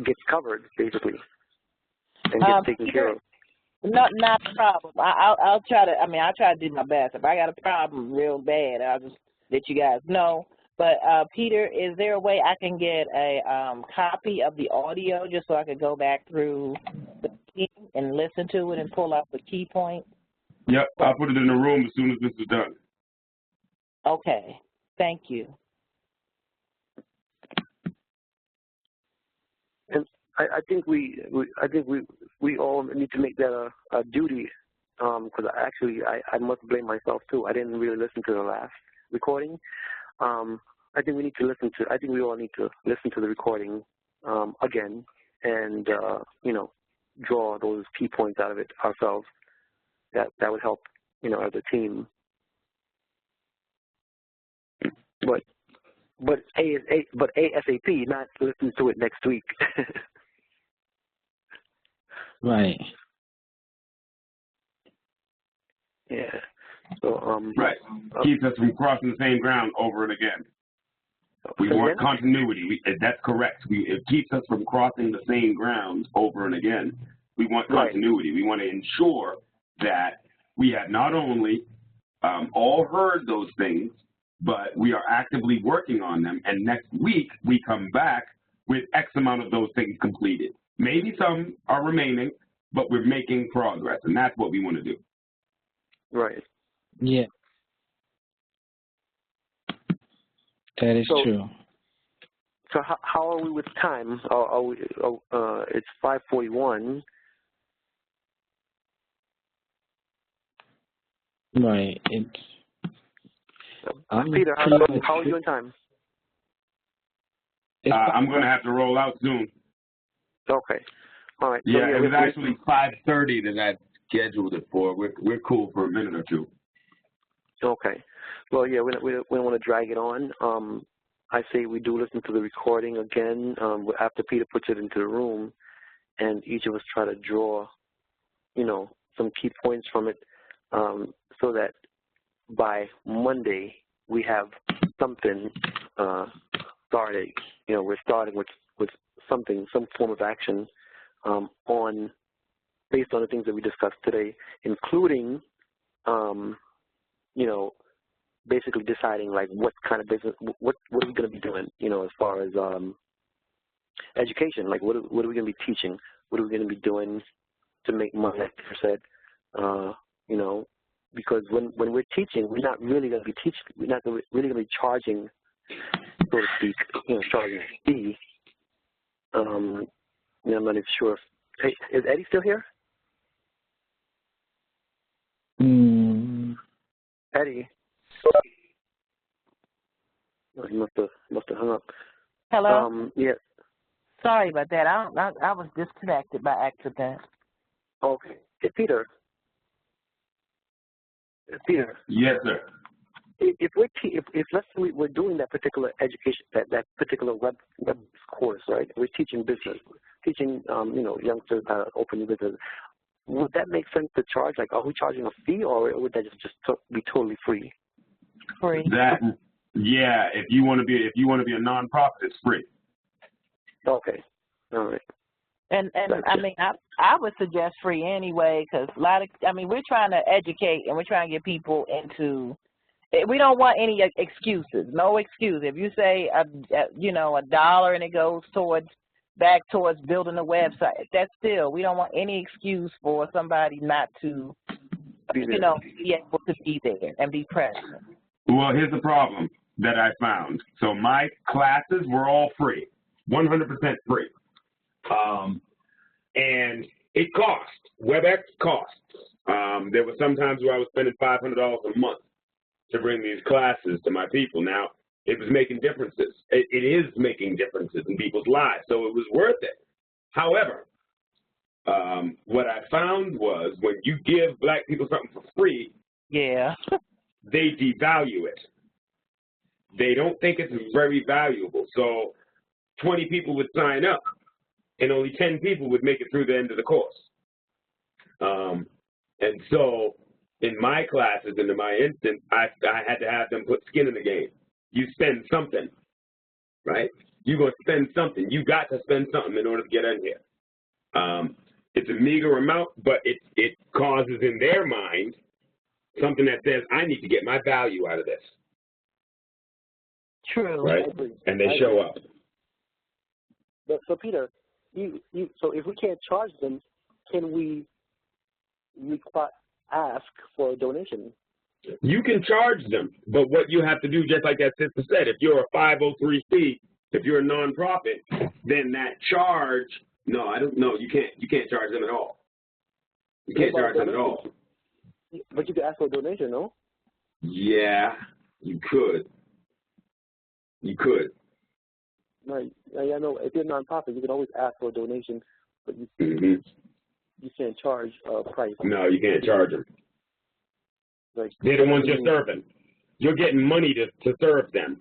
gets covered, basically, and gets taken care of. Not a problem. I'll try to. I'll try to do my best. If I got a problem real bad, I'll just let you guys know. But Peter, is there a way I can get a copy of the audio just so I could go back through the meeting and listen to it and pull out the key points? Yep, I'll put it in the room as soon as this is done. Okay, thank you. And I think we all need to make that a duty, because I must blame myself too. I didn't really listen to the last recording. I think we all need to listen to the recording again and draw those key points out of it ourselves. That would help, as a team. But ASAP, not listen to it next week. Right. Yeah. So right. Keeps us from crossing the same ground over and again. We want continuity. That's correct. It keeps us from crossing the same ground over and again. We want continuity. Right. We want to ensure that we have not only all heard those things, but we are actively working on them. And next week, we come back with X amount of those things completed. Maybe some are remaining, but we're making progress, and that's what we want to do. Right. Yeah. That is true. So how are we with time? It's 5:41. Right. Peter, how are you doing time? I'm going to have to roll out soon. Okay. All right. Yeah, it was actually 5:30 that I scheduled it for. We're cool for a minute or two. Okay. Well, yeah, we don't want to drag it on. I say we do listen to the recording again after Peter puts it into the room, and each of us try to draw, some key points from it, so that by Monday we have something started. We're starting with something, some form of action based on the things that we discussed today, including, basically deciding like what kind of business, what are we going to be doing, as far as education, like what are we going to be teaching, what are we going to be doing to make money, like you said, you know, because when we're teaching, we're not really going to be teaching. We're not really going to be charging, so to speak, you know, charging a fee. You know, I'm not even sure. Hey, is Eddie still here? Eddie. Oh, he must have hung up. Hello. Yeah. Sorry about that. I was disconnected by accident. Okay. Hey, Peter. Peter. Yes, sir. If let's say we're doing that particular education, that particular web course, right? We're teaching business, teaching you know, youngsters how to open business. Would that make sense to charge? Like, are we charging a fee, or would that just be totally free? Free. That, yeah. If you want to be a nonprofit, it's free. Okay. All right. And I mean, I would suggest free anyway, because we're trying to educate and we're trying to get people into. We don't want any excuses. No excuse. If you say you know, $1 and it goes back towards building a website, that's still, we don't want any excuse for somebody not to, you know, be able to be there and be present. Well, here's the problem that I found. So my classes were all free, 100% free. And it cost. WebEx costs. There were some times where I was spending $500 a month to bring these classes to my people. Now, it was making differences. It is making differences in people's lives, so it was worth it. However, what I found was when you give black people something for free, yeah, they devalue it. They don't think it's very valuable. So 20 people would sign up, and only 10 people would make it through the end of the course. And so in my classes, and in my instance, I had to have them put skin in the game. You spend something, right? You're going to spend something. You got to spend something in order to get in here. It's a meager amount, but it causes in their mind something that says, I need to get my value out of this. True. Right? And they show up. But, so, Peter, so if we can't charge them, can we ask for a donation? You can charge them, but what you have to do, just like that sister said, if you're a 503c, if you're a nonprofit, then that charge, no, you can't charge them at all. You can't charge them at all. But you can ask for a donation, no? Yeah, you could. You could. Right. I know if you're a nonprofit, you can always ask for a donation, but you can't charge a price. No, you can't charge them. Like, they're the ones you're serving. You're getting money to serve them.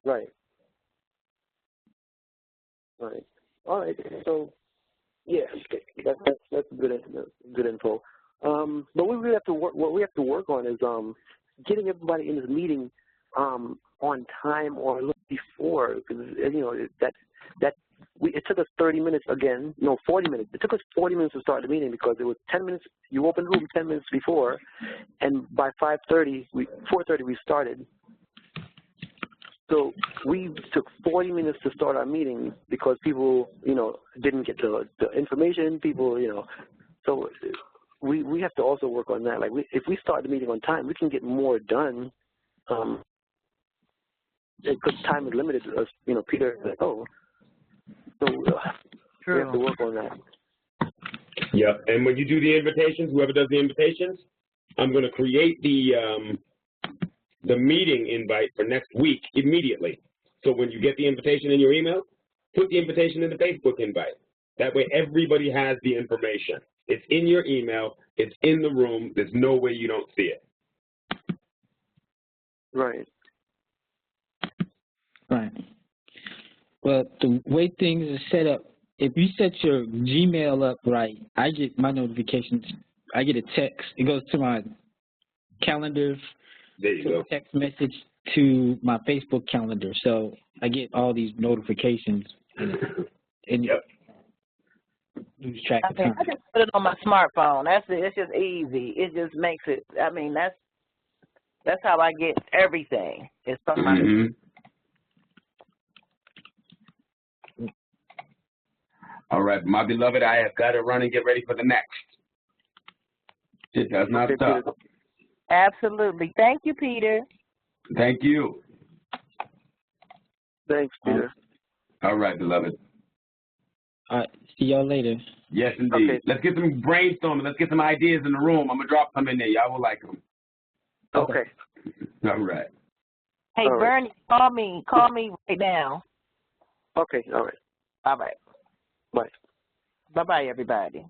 Right. Right. All right. So, yeah, that's good info. But what we have to work on is getting everybody in this meeting on time or a little before, because you know it took us 30 minutes again. No, 40 minutes. It took us 40 minutes to start the meeting because it was 10 minutes. You opened the room 10 minutes before, and by 4:30 we started. So we took 40 minutes to start our meeting because people, you know, didn't get the information. People, you know, so we have to also work on that. Like if we start the meeting on time, we can get more done. Because time is limited to us, you know, Peter said, so we have to work on that. Yep, and when you do the invitations, whoever does the invitations, I'm going to create the meeting invite for next week immediately. So when you get the invitation in your email, put the invitation in the Facebook invite. That way everybody has the information. It's in your email. It's in the room. There's no way you don't see it. Right. Right. Well, the way things are set up, if you set your Gmail up right, I get my notifications. I get a text. It goes to my calendar. There you go. Text message to my Facebook calendar. So I get all these notifications. And yep. Lose track of time. I just put it on my smartphone. That's it. It's just easy. It just makes it. I mean, that's how I get everything. It's from my. All right, my beloved, I have got to run and get ready for the next. It does not stop. Absolutely. Thank you, Peter. Thank you. Thanks, Peter. All right, beloved. All right, see y'all later. Yes, indeed. Okay. Let's get some brainstorming. Let's get some ideas in the room. I'm going to drop some in there. Y'all will like them. Okay. All right. Hey, All right. Bernie, call me right now. Okay, all right. All right. Bye. Bye-bye, everybody.